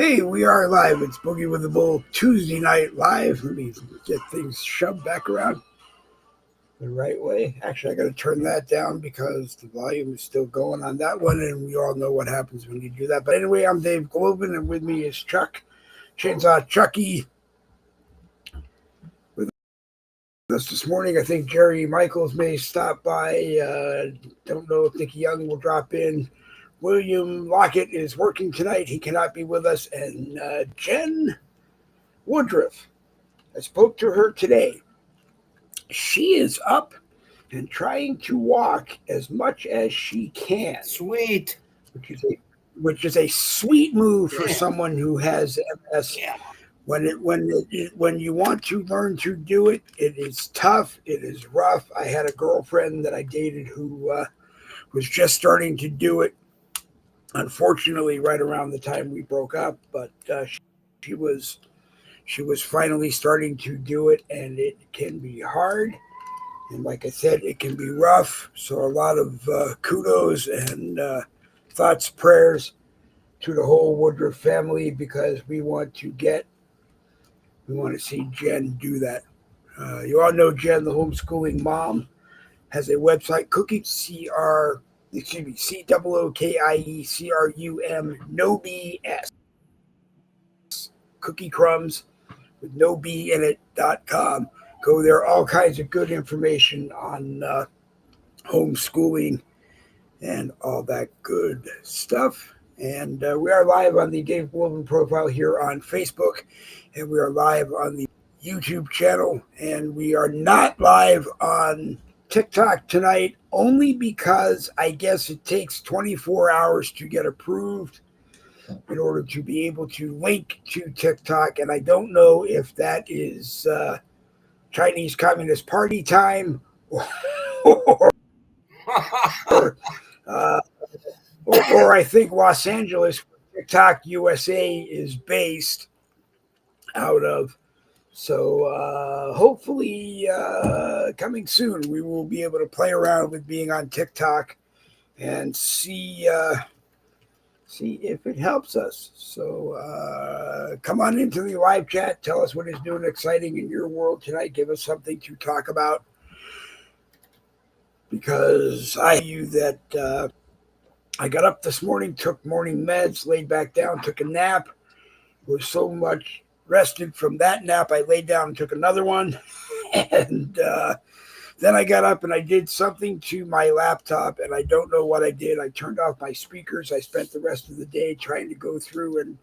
Hey, we are live. It's Boogie with the Bull Tuesday night live. Let me get things shoved back around the right way. Actually, I got to turn that down because the volume is still going on that one, and we all know what happens when you do that. But anyway, I'm Dave Glovin, and with me is Chuck, Chainsaw Chucky. With us this morning, I think Jerry Michaels may stop by. Don't know if Nicky Young will drop in. William Lockett is working tonight. He cannot be with us. And Jen Woodruff, I spoke to her today. She is up and trying to walk as much as she can. Sweet. Which is a sweet move for someone who has MS. Yeah. When you want to learn to do it, it is tough. It is rough. I had a girlfriend that I dated who was just starting to do it. Unfortunately, right around the time we broke up, but she was finally starting to do it, and it can be hard. And like I said, it can be rough. So a lot of kudos and thoughts, prayers to the whole Woodruff family, because we want to see Jen do that. You all know Jen, the homeschooling mom, has a website, COOKIECRUM, no BS. Cookie Crumbs with no B in it.com. Go there, all kinds of good information on homeschooling and all that good stuff. And we are live on the Dave Glovin profile here on Facebook, and we are live on the YouTube channel, and we are not live on TikTok tonight, only because I guess it takes 24 hours to get approved in order to be able to link to TikTok. And I don't know if that is Chinese Communist Party time or I think Los Angeles, TikTok USA is based out of. So hopefully coming soon, we will be able to play around with being on TikTok and see if it helps us. So come on into the live chat. Tell us what is new and exciting in your world tonight. Give us something to talk about, because I knew that I got up this morning, took morning meds, laid back down, took a nap, was so much rested from that nap, I laid down and took another one. And then I got up and I did something to my laptop, and I don't know what I did. I turned off my speakers. I spent the rest of the day trying to go through and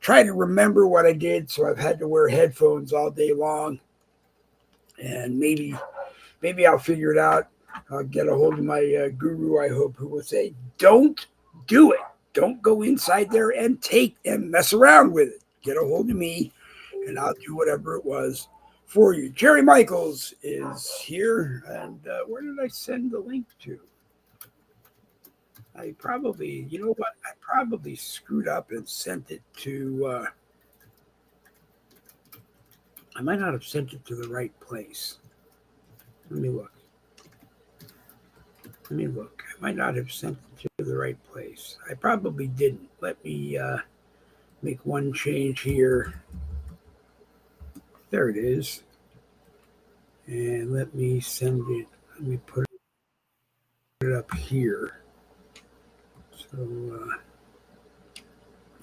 try to remember what I did. So I've had to wear headphones all day long, and maybe I'll figure it out. I'll get a hold of my guru, I hope, who will say, don't do it. Don't go inside there and mess around with it. Get a hold of me, and I'll do whatever it was for you. Jerry Michaels is here, and where did I send the link to? I probably, you know what? I probably screwed up and sent it to, I might not have sent it to the right place. Let me look. I might not have sent it to the right place. I probably didn't. Let me make one change here. There it is. And let me send it. Let me put it up here. So,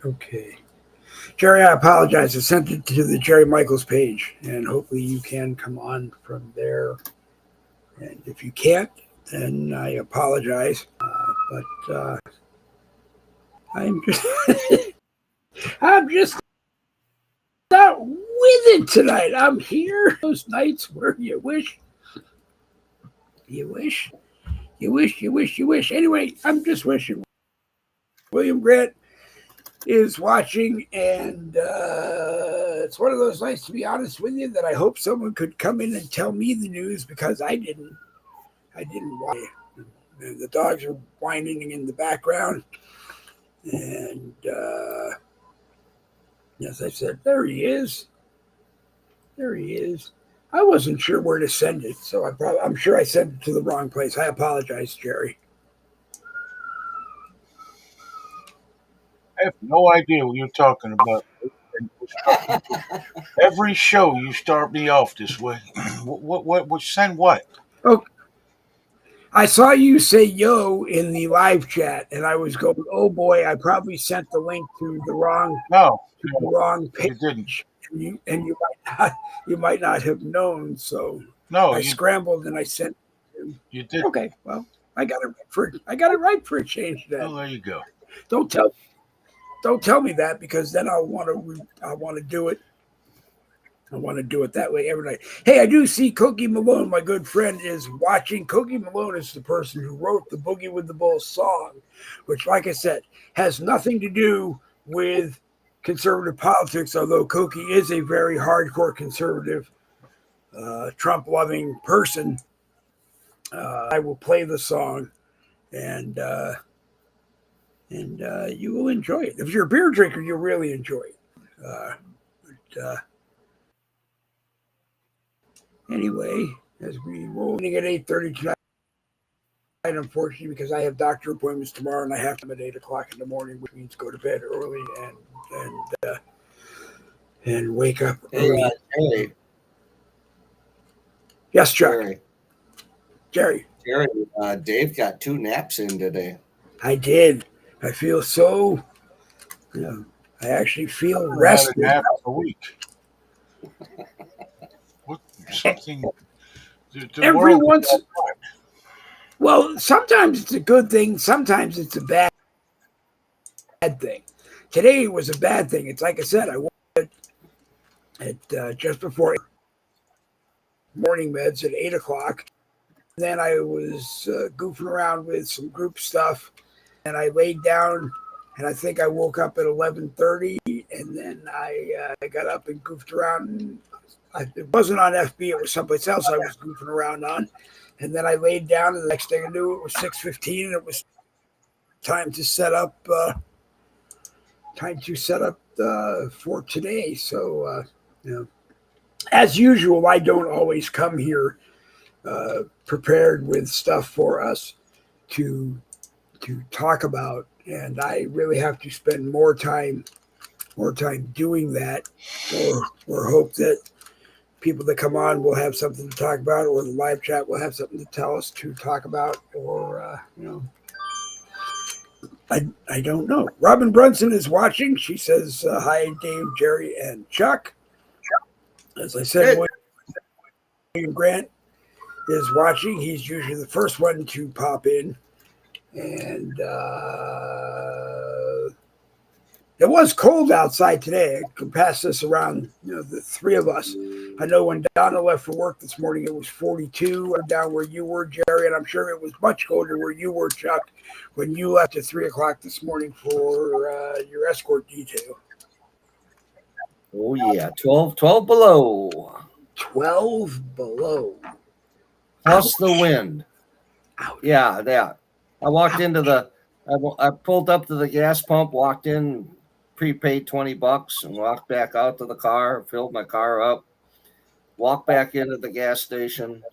okay. Jerry, I apologize. I sent it to the Jerry Michaels page, and hopefully you can come on from there. And if you can't, then I apologize. But I'm just not with it tonight. I'm here those nights where you wish. Anyway, I'm just wishing. William Grant is watching, and it's one of those nights, to be honest with you, that I hope someone could come in and tell me the news, because I didn't watch it. The dogs are whining in the background, and as I said, there he is. I wasn't sure where to send it, so I'm sure I sent it to the wrong place. I apologize, Jerry. I have no idea what you're talking about. Every show you start me off this way. What send what? Oh, I saw you say yo in the live chat, and I was going, oh boy, I probably sent the link to the wrong No, page. you didn't. And you might not have known. So No, I scrambled and I sent. you did. Okay, well, I got it right for a change. Then Oh, there you go. don't tell me that, because then I want to do it. I want to do it that way every night. Hey, I do see Cokie Malone, my good friend, is watching. Cokie Malone is the person who wrote the Boogie with the Bulls song, which, like I said, has nothing to do with conservative politics, although Cokie is a very hardcore conservative, Trump-loving person. I will play the song, and you will enjoy it. If you're a beer drinker, you'll really enjoy it. Anyway, as we rolling at 8:30 tonight, unfortunately, because I have doctor appointments tomorrow and I have them at 8 o'clock in the morning, which means go to bed early and wake up early. Hey, yes, Chuck. Jerry. Dave got 2 naps in today. I did. I feel so. I actually feel rested. Half a week. Something. Every once. Well, sometimes it's a good thing. Sometimes it's a bad thing. Today was a bad thing. It's like I said, I woke up at just before morning meds at 8 o'clock. Then I was goofing around with some group stuff, and I laid down, and I think I woke up at 11:30, and then I got up and goofed around. It wasn't on FB; it was someplace else I was goofing around on. And then I laid down, and the next thing I knew, it was 6:15, and it was time to set up. For today. So, as usual, I don't always come here prepared with stuff for us to talk about, and I really have to spend more time doing that, or hope that people that come on will have something to talk about, or the live chat will have something to tell us to talk about, or I don't know. Robin Brunson is watching. She says hi, Dave, Jerry, and Chuck. As I said, William Grant is watching. He's usually the first one to pop in. And it was cold outside today. I can pass this around, the three of us. I know when Donna left for work this morning, it was 42 down where you were, Jerry, and I'm sure it was much colder where you were, Chuck, when you left at 3 o'clock this morning for your escort detail. Oh, yeah, 12 below. 12 below. Plus the wind. Ouch. Yeah. I walked into I pulled up to the gas pump, walked in, prepaid $20, and walked back out to the car, filled my car up, walked back into the gas station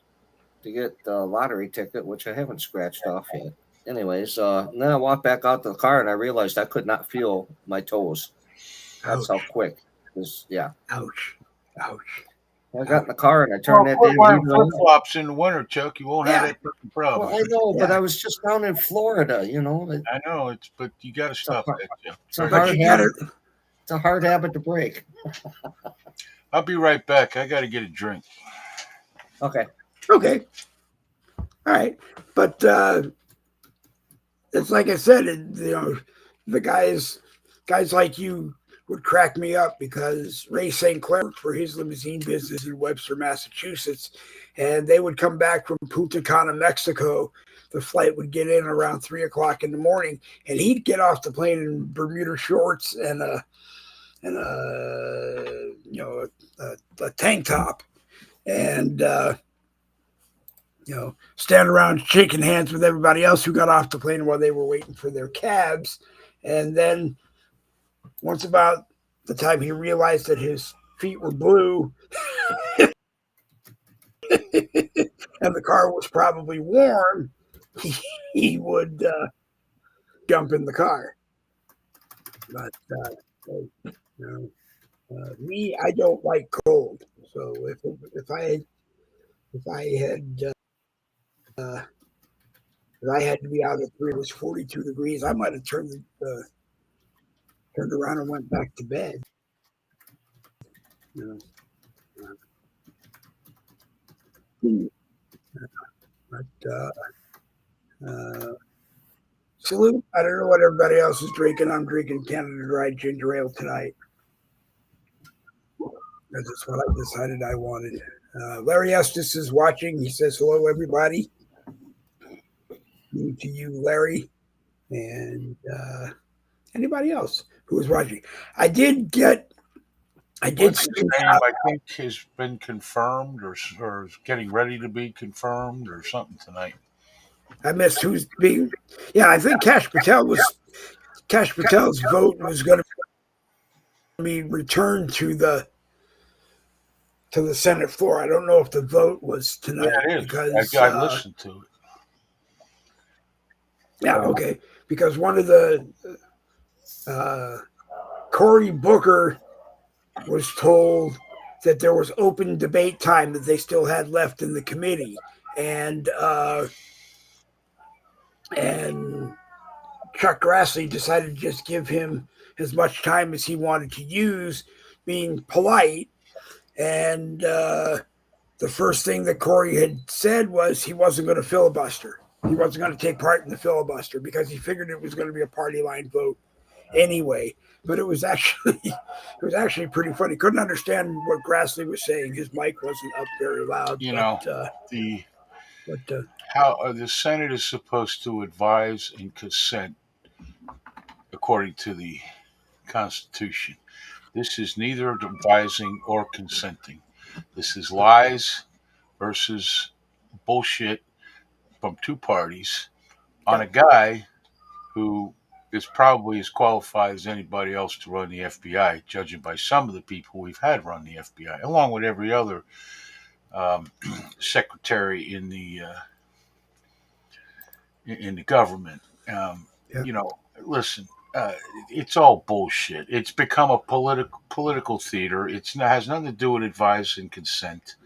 to get the lottery ticket, which I haven't scratched off yet. Anyways, and then I walked back out to the car, and I realized I could not feel my toes. That's how quick. Yeah. Ouch. I got in the car and I turned that damn heater on. Flip-flops in the winter, Chuck. You won't have that problem. Well, I know, but I was just down in Florida, I know, but you got to stop that, Chuck. It's a hard habit. It's a hard habit to break. I'll be right back. I got to get a drink. Okay. All right. But it's like I said, the guys like you would crack me up, because Ray St. Clair worked for his limousine business in Webster, Massachusetts, and they would come back from Punta Cana, Mexico. The flight would get in around 3 o'clock in the morning, and he'd get off the plane in Bermuda shorts and a tank top, and stand around shaking hands with everybody else who got off the plane while they were waiting for their cabs. And then once about the time he realized that his feet were blue and the car was probably warm, he would jump in the car. But me, I don't like cold. So if I had if I had to be out at 3, it was 42 degrees, I might have turned around and went back to bed. You know, but salute. I don't know what everybody else is drinking. I'm drinking Canada Dry Ginger Ale tonight. That's what I decided I wanted. Larry Estes is watching. He says, hello, everybody. To you, Larry. And anybody else who was watching. I did see His name, I think, has been confirmed or is getting ready to be confirmed or something tonight. I missed who's being. Yeah, I think Cash Patel's vote was going to be returned to the Senate floor. I don't know if the vote was tonight. Yeah, it is. Because I listened to it. Yeah, okay. Because one of the Cory Booker was told that there was open debate time that they still had left in the committee, and Chuck Grassley decided to just give him as much time as he wanted to use, being polite. And the first thing that Cory had said was he wasn't going to filibuster. He wasn't going to take part in the filibuster because he figured it was going to be a party line vote anyway. But it was actually pretty funny. Couldn't understand what Grassley was saying. His mic wasn't up very loud. How the Senate is supposed to advise and consent according to the Constitution. This is neither advising or consenting. This is lies versus bullshit from two parties on a guy who is probably as qualified as anybody else to run the FBI, judging by some of the people we've had run the FBI, along with every other secretary in the government. Listen, it's all bullshit. It's become a political theater. It has nothing to do with advice and consent.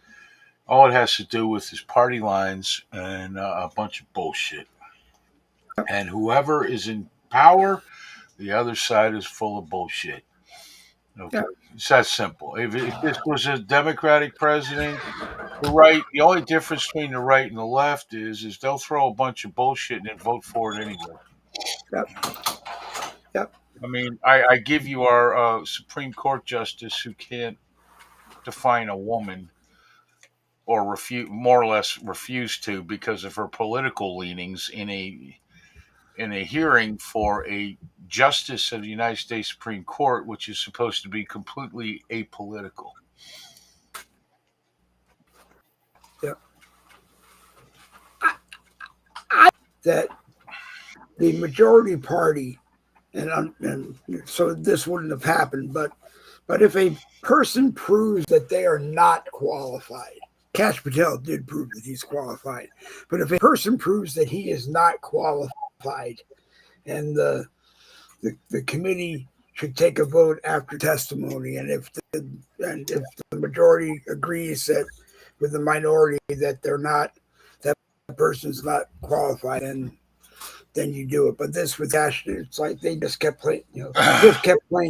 All it has to do with is party lines and a bunch of bullshit. And whoever is in power, the other side is full of bullshit. Okay, yeah. It's that simple. If this was a Democratic president, the only difference between the right and the left is they'll throw a bunch of bullshit and then vote for it anyway. Yep. I mean, I give you our Supreme Court justice who can't define a woman or more or less refuse to because of her political leanings in a hearing for a justice of the United States Supreme Court, which is supposed to be completely apolitical. Yeah. That the majority party, and so this wouldn't have happened, but if a person proves that they are not qualified, Cash Patel did prove that he's qualified, but if a person proves that he is not qualified, and the committee should take a vote after testimony, and if the majority agrees that with the minority that that person's not qualified, then you do it. But this with Ash, it's like they just kept playing,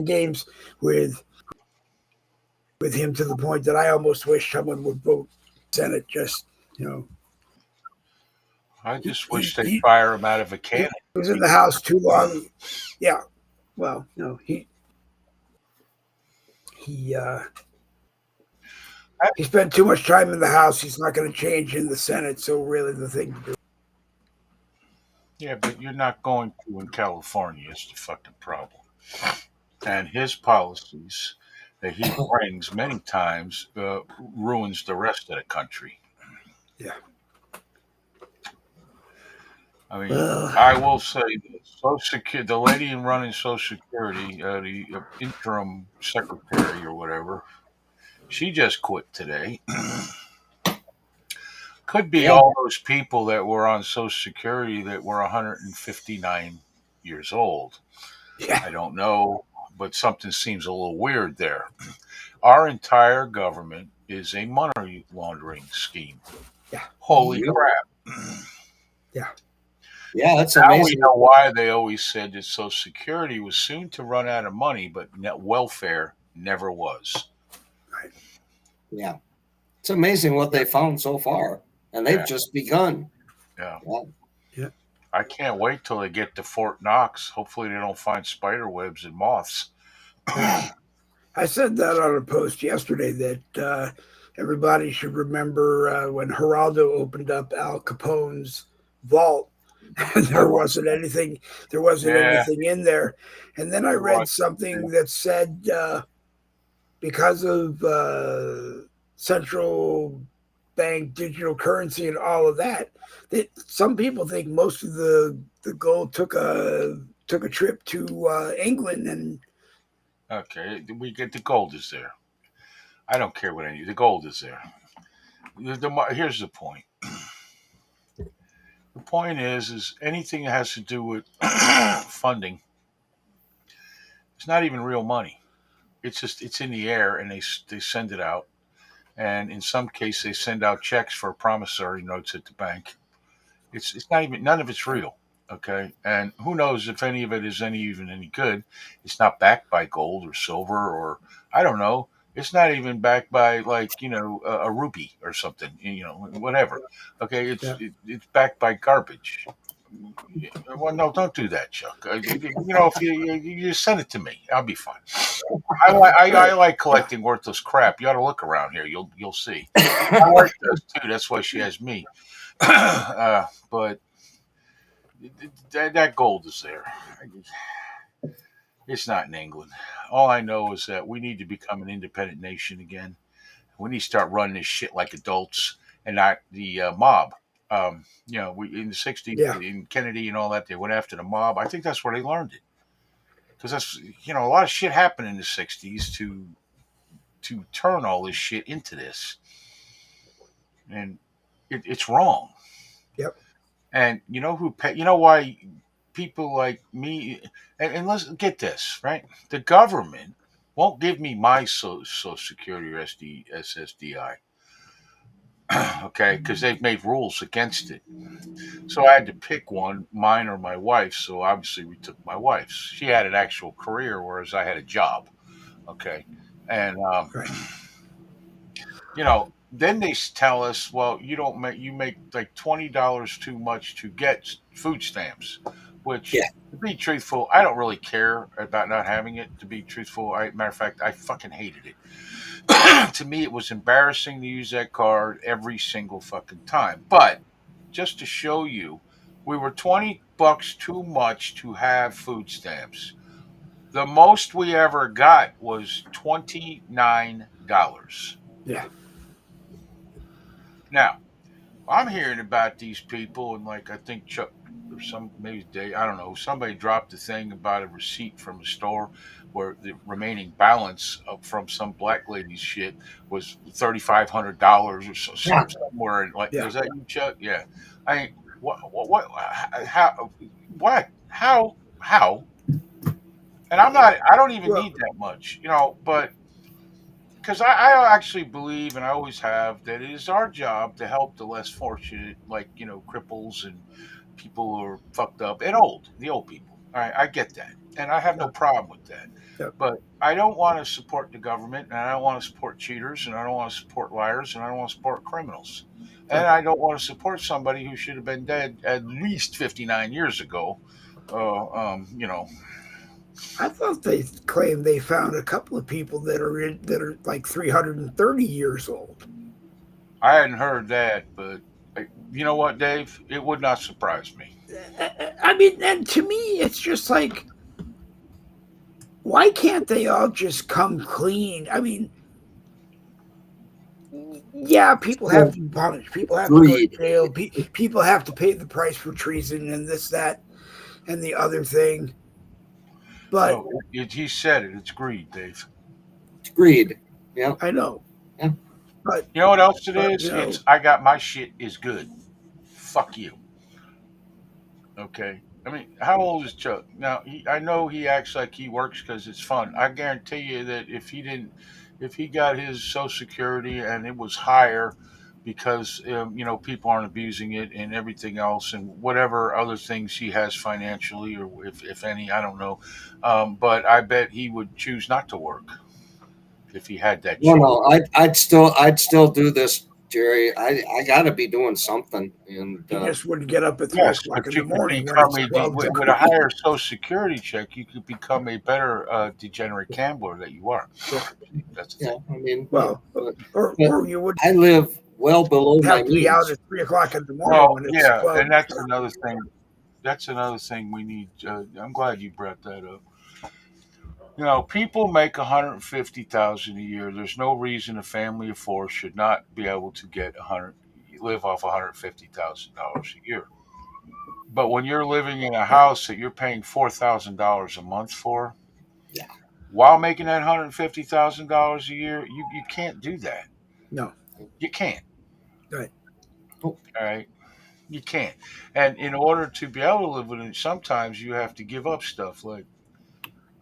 games with him to the point that I almost wish someone would vote Senate. I just wish they'd fire him out of a cannon. He was in the House too long. Yeah. Well, he spent too much time in the House. He's not going to change in the Senate. So really, the thing to do. Yeah, but you're not going to in California is the fucking problem. And his policies that he brings many times ruins the rest of the country. Yeah. I mean, I will say that the lady running Social Security, the interim secretary or whatever, she just quit today. Could be all those people that were on Social Security that were 159 years old. Yeah. I don't know, but something seems a little weird there. Our entire government is a money laundering scheme. Yeah. Holy Yep. crap. Yeah. Yeah, that's Now we amazing. know why they always said that Social Security was soon to run out of money, but net welfare never was. Right. Yeah. It's amazing what they Yeah. found so far. And they've Yeah, just begun. yeah. Yeah. Yeah. I can't wait till they get to Fort Knox. Hopefully, they don't find spider webs and moths. Yeah. I said that on a post yesterday that everybody should remember when Geraldo opened up Al Capone's vault. And Oh, there wasn't yeah, anything in there. And then I there read was. something that said because of central bank digital currency and all of that, that some people think most of the gold took a trip to England and Okay, we get the gold is there. I don't care what any. The gold is there. Here's the point. The point is anything that has to do with funding. It's not even real money. It's in the air, and they send it out. And in some case, they send out checks for promissory notes at the bank. It's not even none of it's real. Okay, and who knows if any of it is any good? It's not backed by gold or silver or I don't know. It's not even backed by like a rupee or something. Whatever. Okay, yeah, it's backed by garbage. Well, no, don't do that, Chuck. If you send it to me, I'll be fine. I right, like yeah, collecting worthless crap. You ought to look around here. You'll see. My wife does too. That's why she has me. But that gold is there. It's not in England. All I know is that we need to become an independent nation again. We need to start running this shit like adults and not the mob. We in the '60s yeah, in Kennedy and all that, they went after the mob. I think that's where they learned it because that's a lot of shit happened in the '60s to turn all this shit into this, and it's wrong. yep, And you know who pay, you know why people like me and let's get this right. The government won't give me my social security or SSDI, okay, because they've made rules against it. So I had to pick one, mine or my wife's. So obviously we took my wife's. She had an actual career, whereas I had a job. Okay, and right, then they tell us, well, you make like $20 too much to get food stamps, which Yeah. to be truthful, I don't really care about not having it. To be truthful, matter of fact, I fucking hated it. To me, it was embarrassing to use that card every single fucking time. But just to show you, we were $20 too much to have food stamps. The most we ever got was $29. yeah, Now, I'm hearing about these people, and like I think Chuck or some maybe Dave, I don't know, somebody dropped a thing about a receipt from a store where the remaining balance from some black lady's shit was $3,500 or Yeah. somewhere. Like, yeah. was that you, Chuck? Yeah. I mean, what, how, what, how? And I don't even Well, need that much, but because I actually believe, and I always have, that it is our job to help the less fortunate, like cripples and people who are fucked up and the old people. All right, I get that, and I have no yeah, problem with that. yeah, But I don't want to support the government, and I don't want to support cheaters, and I don't want to support liars, and I don't want to support criminals, and yeah. I don't want to support somebody who should have been dead at least 59 years ago. You know, I thought they claimed they found a couple of people that are like 330 years old. I hadn't heard that, but you know what, Dave? It would not surprise me. I mean, and to me, it's just like, why can't they all just come clean? I mean, yeah, people have So to be punished. People have to go to greed. jail. People have to pay the price for treason and this, that, and the other thing. But No, he said it. It's greed, Dave. It's greed. Yeah. I know. Yeah. But You know what else it but is? It's I got my shit is good. Fuck you. Okay. I mean, how old is Chuck now? I know he acts like he works because it's fun. I guarantee you that if he got his Social Security and it was higher because people aren't abusing it and everything else and whatever other things he has financially or if any, I don't know. But I bet he would choose not to work if he had that No, choice. no, I'd still do this, Jerry. I got to be doing something, and He just wouldn't get up at 3 Yes, o'clock but in you the could morning when become it's a 12 with a degrees. higher Social Security check. You could become a better degenerate gambler that you are. Yeah. That's the yeah, thing. I mean, Well, but or you would I live well below my have to be out means. at 3 o'clock in the morning Well, when it's yeah, 12. and that's another thing. That's another thing we need. I'm glad you brought that up. People make 150,000 a year. There's no reason a family of four should not be able to get live off $150,000 a year. But when you're living in a house that you're paying $4,000 a month for, Yeah. while making that $150,000 a year, you can't do that. No. You can't. Right. All right. You can't. And in order to be able to live with it, sometimes you have to give up stuff. Like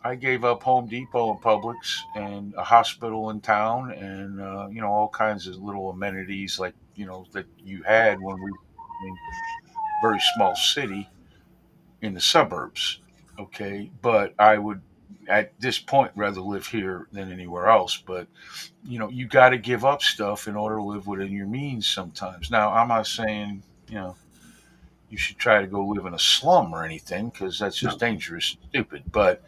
I gave up Home Depot and Publix and a hospital in town, and all kinds of little amenities like that you had when we were in a very small city in the suburbs. Okay, but I would at this point rather live here than anywhere else. But you got to give up stuff in order to live within your means sometimes. Now, I'm not saying you should try to go live in a slum or anything because that's just dangerous and stupid. But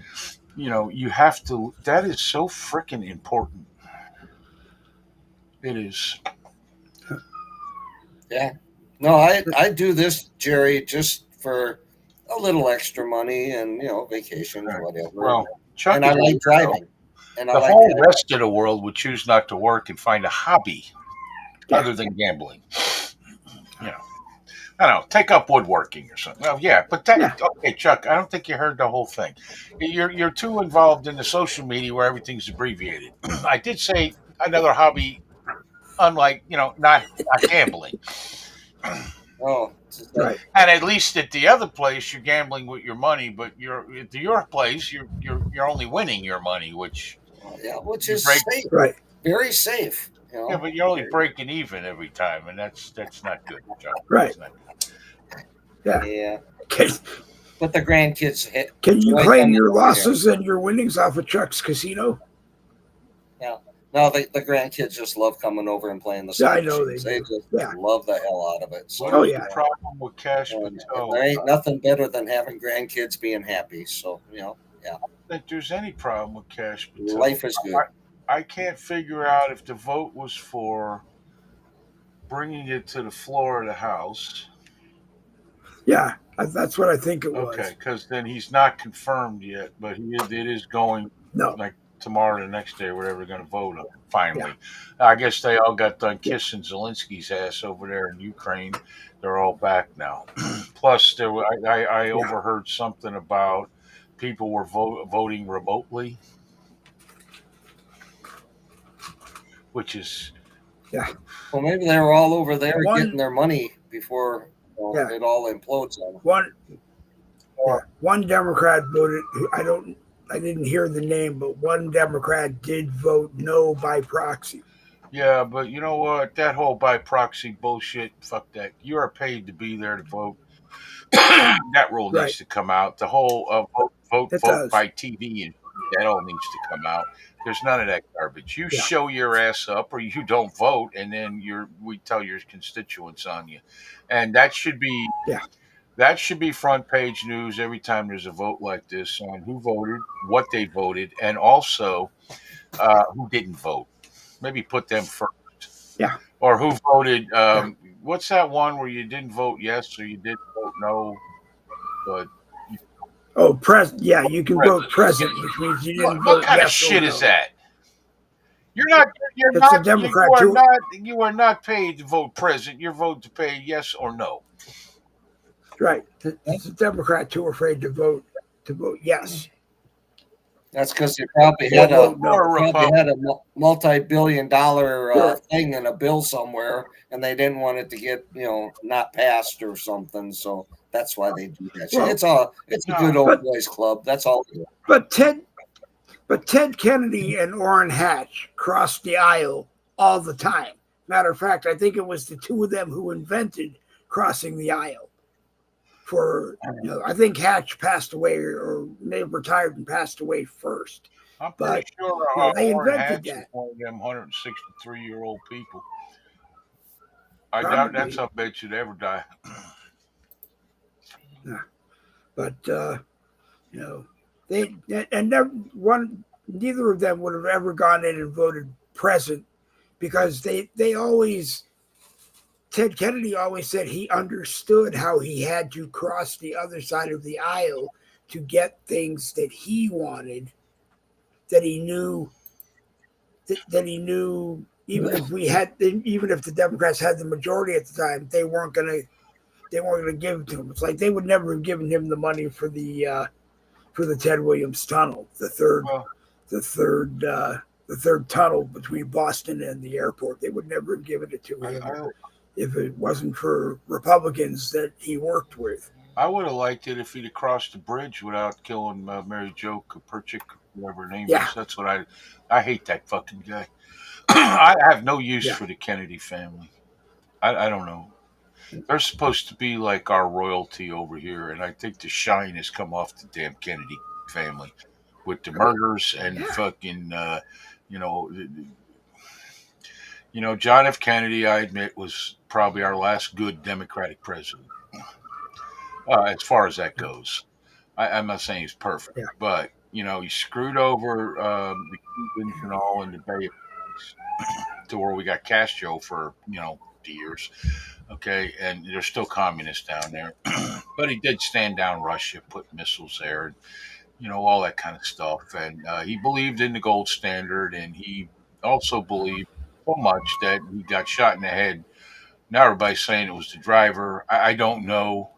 you have to. That is so freaking important. It is. Yeah. No, I do this, Jerry, just for a little extra money and vacations, Right. whatever. Well, Chuck And I is like driving. And I the like whole driving. rest of the world would choose not to work and find a hobby Yeah. other than gambling. I don't know, take up woodworking or something. Well, yeah, but okay, Chuck, I don't think you heard the whole thing. You're too involved in the social media where everything's abbreviated. I did say another hobby, unlike not gambling. Oh, Right. And at least at the other place, you're gambling with your money, but at your place, you're only winning your money, which yeah, which you is break. safe, Right. very safe. Yeah, but you're only breaking even every time, and that's not good, Chuck. Right. That's not good. Yeah. Yeah. Can, But the grandkids can you enjoy claim coming your over here. losses and your winnings off of Chuck's casino? Yeah. No, the grandkids just love coming over and playing the Yeah, slot I know machines. they They do. just Yeah. love the hell out of it. So, What is yeah. the problem with Cash and Patel? there ain't nothing better than having grandkids being happy. So, I don't think there's any problem with Cash Patel. life is good. I can't figure out if the vote was for bringing it to the floor of the House. Yeah, that's what I think it was. Okay, because then he's not confirmed yet, but it is going No. like tomorrow or the next day, whatever they're going to vote on. Finally, I guess they all got done kissing Zelensky's ass over there in Ukraine. They're all back now. Plus, I overheard something about people were voting remotely, which is Well, maybe they were all over there One- getting their money before Yeah. it all implodes on them. One Democrat voted. I didn't hear the name, but one Democrat did vote no by proxy. yeah. But you know what? That whole by proxy bullshit. Fuck that. You are paid to be there to vote. That rule Right. needs to come out. The whole vote It does. by TV and that all needs to come out. There's none of that garbage. You Yeah. show your ass up or you don't vote, and then we tell your constituents on you, and that should be front page news every time there's a vote like this on who voted, what they voted, and also who didn't vote. Maybe put them first. Yeah. Or who voted. What's that one where you didn't vote yes or you didn't vote no? But Oh, yeah, you can vote present, which means you didn't vote what kind of yes or shit no. is that? You're not. You're It's not. a Democrat you are too. not. You are not paid to vote present. You're voted to pay yes or no. Right. It's a Democrat too afraid to vote yes. That's because they probably had Or a no. Or a Republican. multi-billion-dollar Sure. thing in a bill somewhere, and they didn't want it to get not passed or something. So That's why they do that shit. Well, It's a good old boys club. That's all. But Ted Kennedy and Orrin Hatch crossed the aisle all the time. Matter of fact, I think it was the two of them who invented crossing the aisle. I think Hatch passed away or may have retired and passed away first. I'm pretty sure they Orrin invented Hatch that. is one of them 163-year-old people. I Probably. doubt that some bitch should ever die. But they and neither of them would have ever gone in and voted present because they always. Ted Kennedy always said he understood how he had to cross the other side of the aisle to get things that he wanted, that he knew, even if the Democrats had the majority at the time, they weren't gonna give it to him. It's like they would never have given him the money for the Ted Williams tunnel, the third tunnel between Boston and the airport. They would never have given it to him if it wasn't for Republicans that he worked with. I would have liked it if he'd have crossed the bridge without killing Mary Jo Kopechik, whatever her name is. That's what I hate that fucking guy. I have no use for the Kennedy family. I don't know. They're supposed to be like our royalty over here, and I think the shine has come off the damn Kennedy family with the murders and fucking, John F. Kennedy, I admit, was probably our last good Democratic president, as far as that goes. I'm not saying he's perfect, but, he screwed over the Cubans and all in the Bay to where we got Castro for, years. Okay, and there's still communists down there. But he did stand down Russia, put missiles there, and, all that kind of stuff. And he believed in the gold standard, and he also believed so much that he got shot in the head. Now everybody's saying it was the driver. I don't know.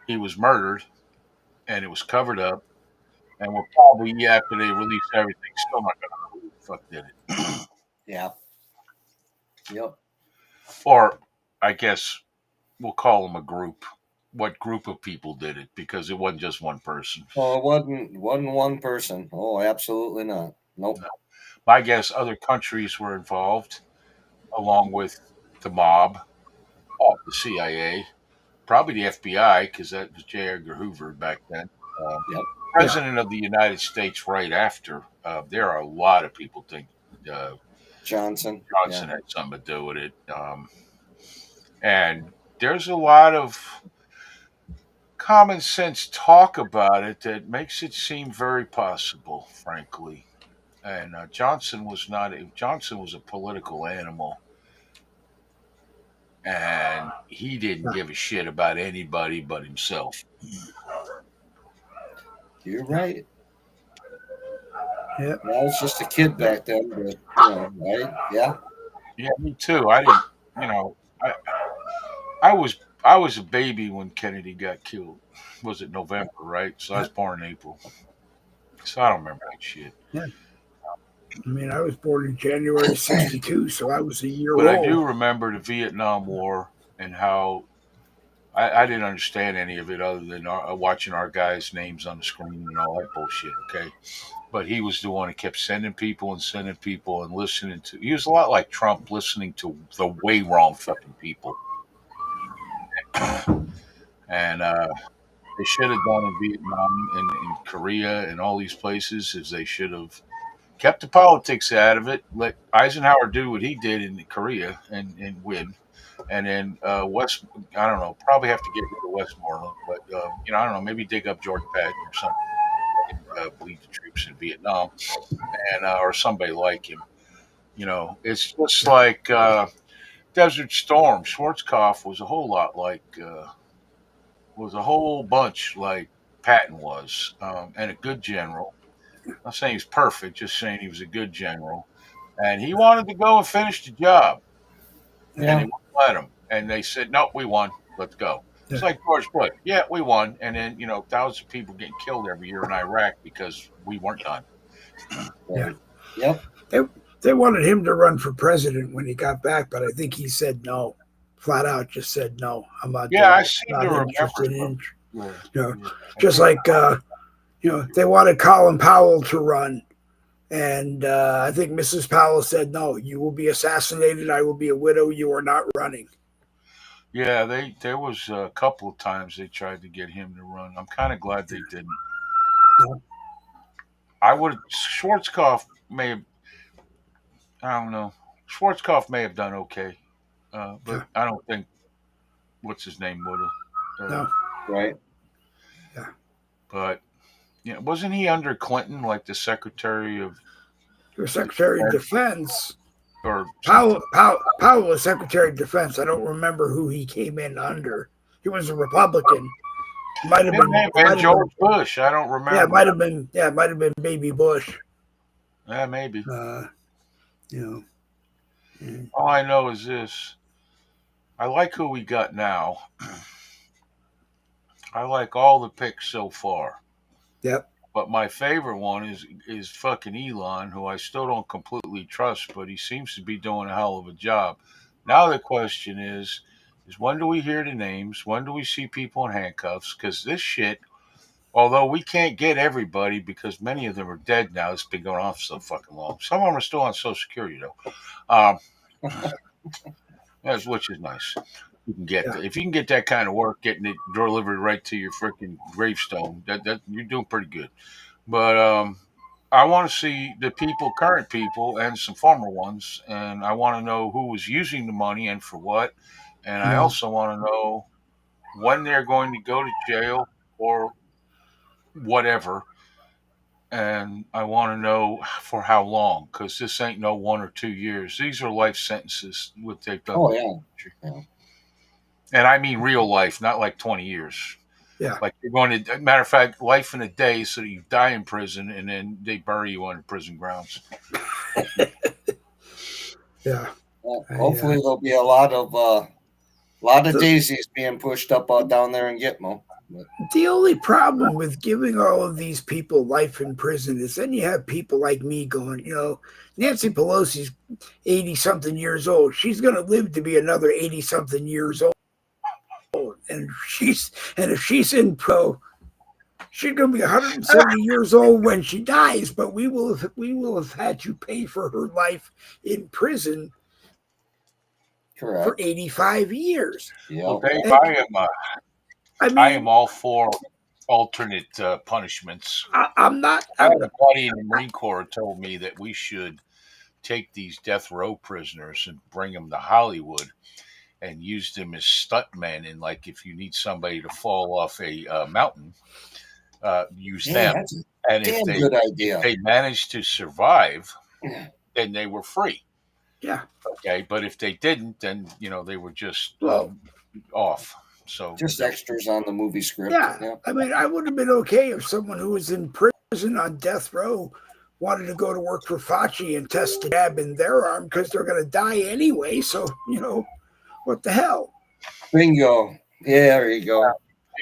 He was murdered, and it was covered up. And we're probably, after they release everything, still not going to know who the fuck did it. Yeah. Yep. Or, I guess, we'll call them a group. What group of people did it? Because it wasn't just one person. Oh, it wasn't one person. Oh, absolutely not. Nope. No. My guess, other countries were involved, along with the mob, the CIA, probably the FBI, because that was J. Edgar Hoover back then. President of the United States right after. There are a lot of people think Johnson had something to do with it. And there's a lot of common sense talk about it that makes it seem very possible, frankly. And Johnson was a political animal. And he didn't give a shit about anybody but himself. You're right. Yeah. I was just a kid back then, but, right? Yeah. Yeah, me too. I didn't, I was a baby when Kennedy got killed. Was it November, right? So I was born in April. So I don't remember that shit. Yeah. I mean, I was born in January '62, so I was a year But old. I do remember the Vietnam War and how I didn't understand any of it other than watching our guys' names on the screen and all that bullshit, okay? But he was the one who kept sending people and listening to. He was a lot like Trump, listening to the way wrong fucking people. And they should have done in Vietnam and in Korea and all these places is they should have kept the politics out of it. Let Eisenhower do what he did in Korea and win. And then I don't know, probably have to get rid of Westmoreland, but I don't know, maybe dig up George Patton or something, lead the troops in Vietnam, and or somebody like him. It's just like Desert Storm. Schwarzkopf was a whole lot like was a whole bunch like Patton was, and a good general. I'm not saying he's perfect, just saying he was a good general, and he wanted to go and finish the job. And they wouldn't let him. And they said, no, we won. Let's go. It's like George Bush. Yeah, we won. And then, thousands of people getting killed every year in Iraq because we weren't done. Yeah. Yep. They wanted him to run for president when he got back, but I think he said no flat out just said no. I'm not. Yeah, I seem to not remember. interested in. Yeah, You know, yeah. just like they wanted Colin Powell to run, and I think Mrs. Powell said no. You will be assassinated. I will be a widow. You are not running. Yeah, there was a couple of times they tried to get him to run. I'm kind of glad they didn't. No. I would Schwarzkopf may have, I don't know. Schwarzkopf may have done okay, but Yeah. I don't think what's his name would have. No. Right. Yeah. But yeah, wasn't he under Clinton like the Secretary of Your Secretary of Defense. or Powell, something? Powell was Secretary of Defense. I don't remember who he came in under. He was a Republican. Might have It been, may have been George Bush. I don't remember. Yeah, it might have been. Yeah, it might have been Baby Bush. Yeah, maybe. All I know is this: I like who we got now. I like all the picks so far. Yep. But my favorite one is fucking Elon, who I still don't completely trust, but he seems to be doing a hell of a job. Now the question is when do we hear the names? When do we see people in handcuffs? Because this shit, although we can't get everybody because many of them are dead now, it's been going on for so fucking long. Some of them are still on Social Security though, which is nice. You can get if you can get that kind of work, getting it delivered right to your freaking gravestone, that you're doing pretty good. But I want to see the people, current people, and some former ones, and I want to know who was using the money and for what. And I also want to know when they're going to go to jail or whatever. And I want to know for how long, because this ain't no 1 or 2 years. These are life sentences. What they've done. Oh yeah. And I mean real life, not like 20 years. Yeah. Like you're going to, matter of fact, life in a day so that you die in prison and then they bury you on the prison grounds. Yeah. Well, hopefully there'll be a lot of daisies being pushed up down there in Gitmo. The only problem with giving all of these people life in prison is then you have people like me going, Nancy Pelosi's 80-something years old. She's going to live to be another 80-something years old. And if she's in pro, she's going to be 170 years old when she dies. But we will have had to pay for her life in prison. Correct. For 85 years. Yep. Well, Dave, I am all for alternate punishments. I'm not. I had a buddy in the Marine Corps who told me that we should take these death row prisoners and bring them to Hollywood and use them as stuntmen. And like, if you need somebody to fall off a mountain, use them. That's and if good idea. They managed to survive, then they were free. Yeah. Okay. But if they didn't, then, they were just off. So just extras on the movie script. Yeah. I mean, I would have been okay if someone who was in prison on death row wanted to go to work for Fauci and test a jab in their arm because they're going to die anyway. So, what the hell? Bingo. Yeah, there you go.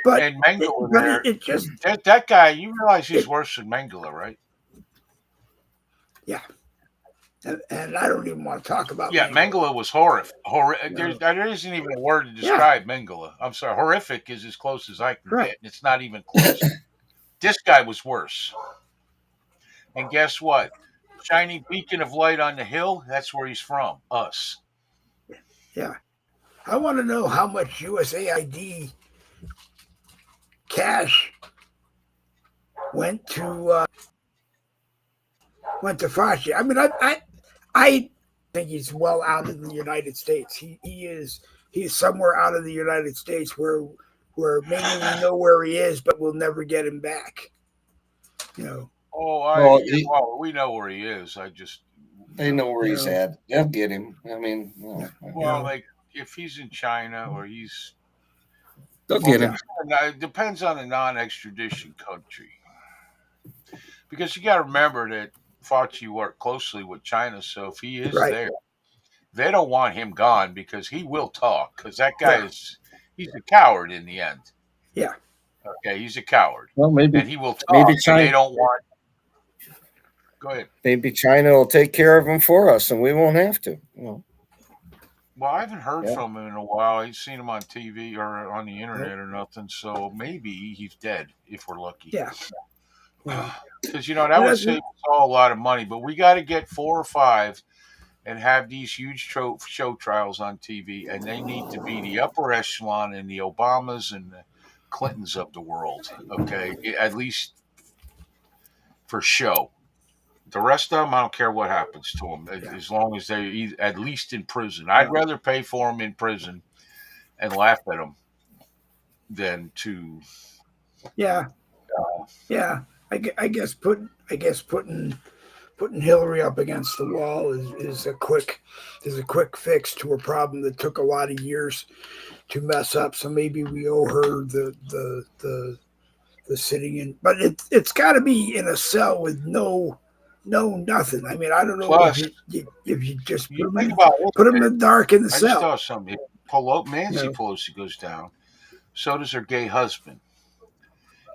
But and Mengele that guy, you realize he's worse than Mengele, right? Yeah. And I don't even want to talk about Mengele was horrific. There isn't even a word to describe Mengele. I'm sorry. Horrific is as close as I can get. It's not even close. This guy was worse. And guess what? Shiny beacon of light on the hill, that's where he's from. Us. Yeah. I want to know how much USAID cash went to Fauci. I mean, I think he's well out of the United States. He's somewhere out of the United States where maybe we know where he is, but we'll never get him back. We know where he is. They know where he's at. They'll get him. I mean, like if he's in China or they'll get him. It depends on the non-extradition country, because you got to remember that Fauci worked closely with China, so if he is there, they don't want him gone because he will talk. Because that guy he's a coward in the end. Yeah. Okay, he's a coward. Well, maybe and he will talk. Maybe China. They don't want. Go ahead. Maybe China will take care of him for us, and we won't have to. Well, I haven't heard Yeah. from him in a while. I ain't seen him on TV or on the Nope. internet or nothing. So maybe he's dead if we're lucky. Yeah. Well, Because that he would doesn't. save us all a lot of money. But we got to get 4 or 5 and have these huge show trials on TV, and they need to be the upper echelon and the Obamas and the Clintons of the world. Okay, at least for show. The rest of them, I don't care what happens to them, Yeah. as long as they're at least in prison. I'd rather pay for them in prison and laugh at them than to. Yeah. Yeah. I guess putting Hillary up against the wall is a quick fix to a problem that took a lot of years to mess up. So maybe we owe her the sitting in, but it's got to be in a cell with no nothing. I mean, I don't know Plus, if you just you put think them about in the dark in the I just cell. thought something. Nancy Pelosi goes down, so does her gay husband.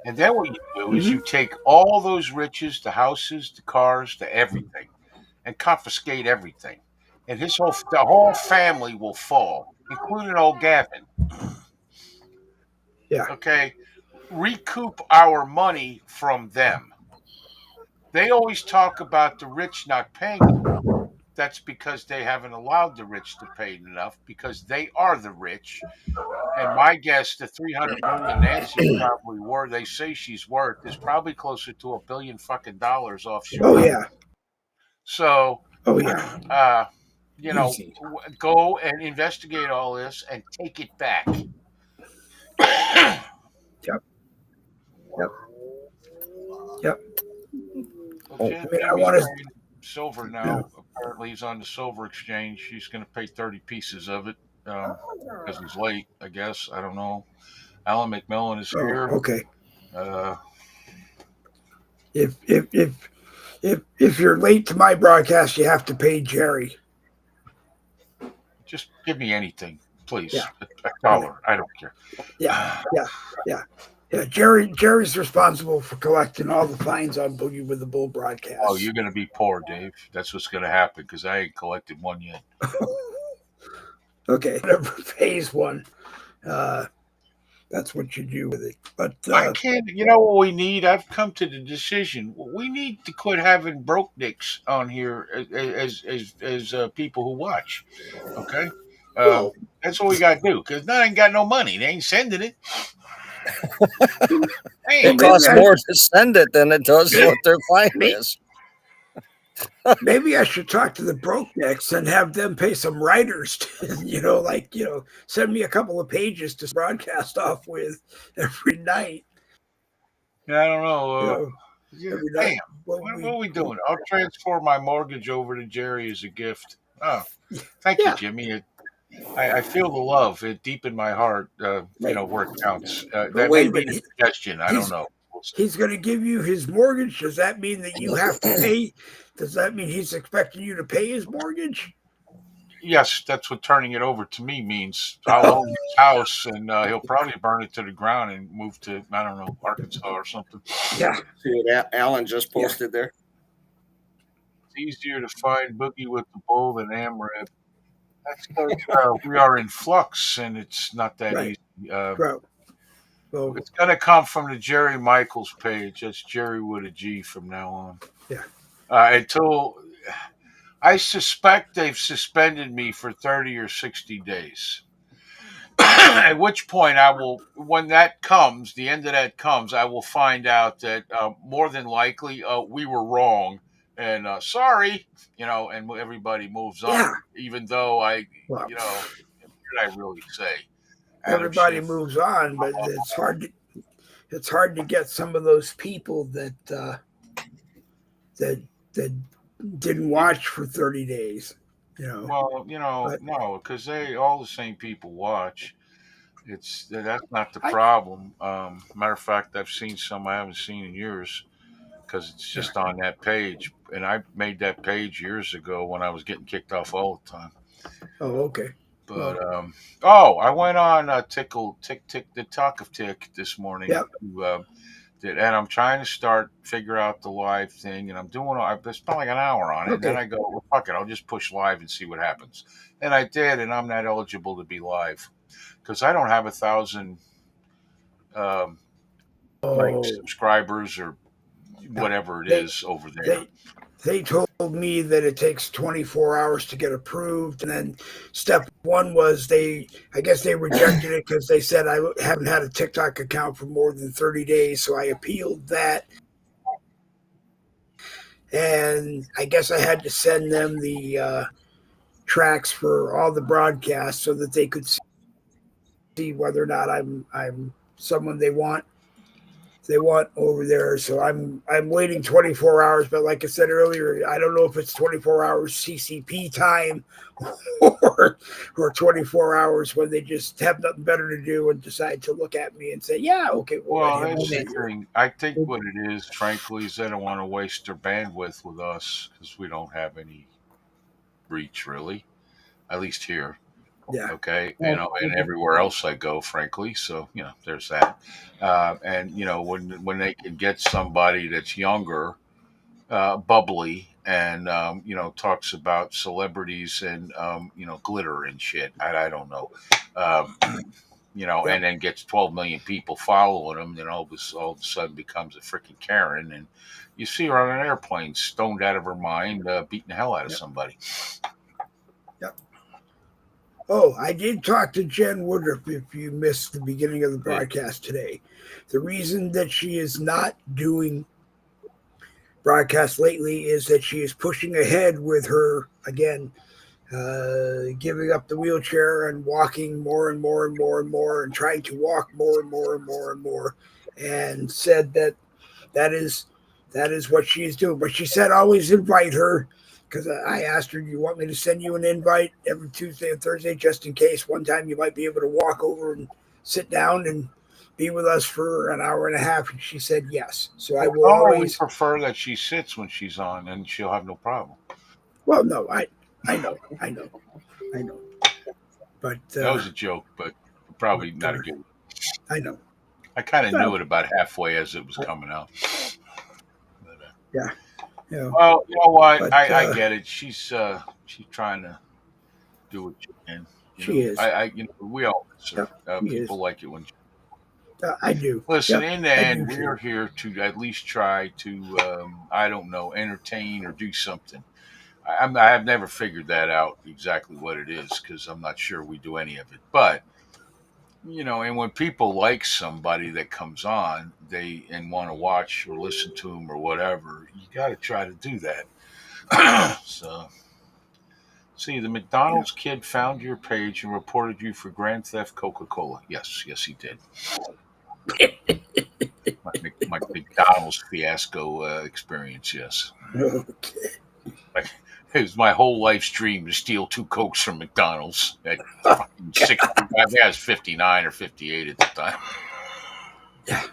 And then what you do is you take all those riches, the houses, the cars, the everything, and confiscate everything. And the whole family will fall, including old Gavin. Yeah. Okay? Recoup our money from them. They always talk about the rich not paying enough. That's because they haven't allowed the rich to pay enough because they are the rich. And my guess, the 300 million Nancy's probably worth, they say she's worth, is probably closer to $1 billion fucking offshore. Oh yeah. So, Oh yeah. Easy. Go and investigate all this and take it back. Yep. Well, I want to silver now. Yeah. Apparently, he's on the silver exchange. He's going to pay 30 pieces of it because he's late. I guess I don't know. Alan McMillan is here. Okay. If you're late to my broadcast, you have to pay Jerry. Just give me anything, please. Yeah. A dollar. I don't care. Yeah. Jerry's responsible for collecting all the fines on Boogie with the Bull broadcast. Oh, you're going to be poor, Dave. That's what's going to happen because I ain't collected one yet. Okay. Whatever pays one, that's what you do with it. But I can't. You know what we need? I've come to the decision. We need to quit having broke dicks on here as people who watch. Okay, that's what we got to do because they ain't got no money. They ain't sending it. It costs more to send it than it does what their fine is. Maybe I should talk to the broke necks and have them pay some writers to, send me a couple of pages to broadcast off with every night. Yeah, I don't know. Damn, what are we doing? I'll transfer my mortgage over to Jerry as a gift. Oh, thank you, Jimmy. I feel the love deep in my heart, where it counts. That may be a suggestion. I don't know. He's going to give you his mortgage. Does that mean that you have to pay? Does that mean he's expecting you to pay his mortgage? Yes, that's what turning it over to me means. I'll own his house, and he'll probably burn it to the ground and move to, I don't know, Arkansas or something. Yeah. See what Alan just posted there? It's easier to find Boogie with the Bull than Amrib. That's because we are in flux, and it's not that easy. It's going to come from the Jerry Michaels page. That's Jerry with a G from now on. Yeah. Until I suspect they've suspended me for 30 or 60 days. At which point when that comes, the end of that comes, I will find out that more than likely we were wrong. And sorry, and everybody moves on. Even though what did I really say? Everybody moves on, but it's hard to get some of those people that didn't watch for 30 days. Well, no, because all the same people watch. That's not the problem. Matter of fact, I've seen some I haven't seen in years because it's just on that page, and I made that page years ago when I was getting kicked off all the time. Oh, okay. But I went on the Talk of Tick this morning to And I'm trying to figure out the live thing, and I spent like an hour on it, and then Okay. I go, well, fuck it, I'll just push live and see what happens. And I did, and I'm not eligible to be live because I don't have 1,000 um, like Oh, subscribers or yeah. whatever it They is over there. they they told me that it takes 24 hours to get approved, and then step one was I guess they rejected it because they said I haven't had a TikTok account for more than 30 days. So I appealed that, and I guess I had to send them the tracks for all the broadcasts so that they could see whether or not I'm someone they want over there. So I'm waiting 24 hours, but like I said earlier, I don't know if it's 24 hours CCP time or 24 hours when they just have nothing better to do and decide to look at me and say, yeah, okay, we'll let Well, him that's over the here. thing. I think what it is, frankly, is they don't want to waste their bandwidth with us because we don't have any reach, really, at least here. Yeah. Okay, and everywhere else I go, frankly. So there's that. And when they can get somebody that's younger, bubbly, and talks about celebrities and glitter and shit. I don't know. Um, Yep. and then gets 12 million people following him, then all of a sudden becomes a freaking Karen, and you see her on an airplane, stoned out of her mind, beating the hell out of Yep. somebody. Yep. Oh, I did talk to Jen Woodruff if you missed the beginning of the Good. broadcast today. The reason that she is not doing broadcast lately is that she is pushing ahead with her, again, giving up the wheelchair and walking more and more and more and more and trying to walk more and more and more and more, and said that that is that is what she is doing. But she said always invite her, because I asked her, do you want me to send you an invite every Tuesday and Thursday just in case one time you might be able to walk over and sit down and be with us for an hour and a half? And she said yes. So I Well, will no, we always. prefer that she sits when she's on, and she'll have no problem. Well, no, I know, but That was a joke, but probably not a good one. I know. I kind of knew Well, it about halfway as it was coming out. But, yeah, yeah, well, you know what? but I get it. She's trying to do what she can. she is. We all miss Yeah, her. she People is. like it when. I do. Listen, Yep, in the I end, do we're too. here to at least try to, I don't know, entertain or do something. I have never figured that out exactly what it is because I'm not sure we do any of it. But and when people like somebody that comes on, and want to watch or listen to them or whatever, you got to try to do that. So, see, the Yeah. McDonald's kid found your page and reported you for Grand Theft Coca-Cola. Yes, he did. My McDonald's fiasco experience. Yes, Okay. like, it was my whole life's dream to steal 2 Cokes from McDonald's at fucking 60. I think I was 59 or 58 at the time. Yeah.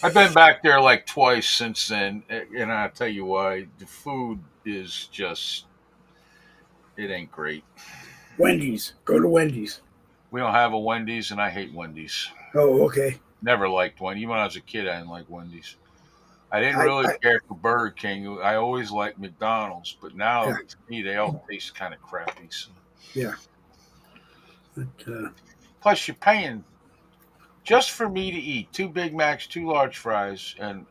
I've been back there like twice since then, and I'll tell you why. The food is just, it ain't great. Wendy's. Go to Wendy's. We don't have a Wendy's, and I hate Wendy's. Oh, okay. Never liked Wendy's. Even when I was a kid, I didn't like Wendy's. I didn't I, really I care for Burger King. I always liked McDonald's, but now yeah, to me they all taste kind of crappy. So. yeah. But, Plus, you're paying just for me to eat 2 Big Macs, 2 large fries, and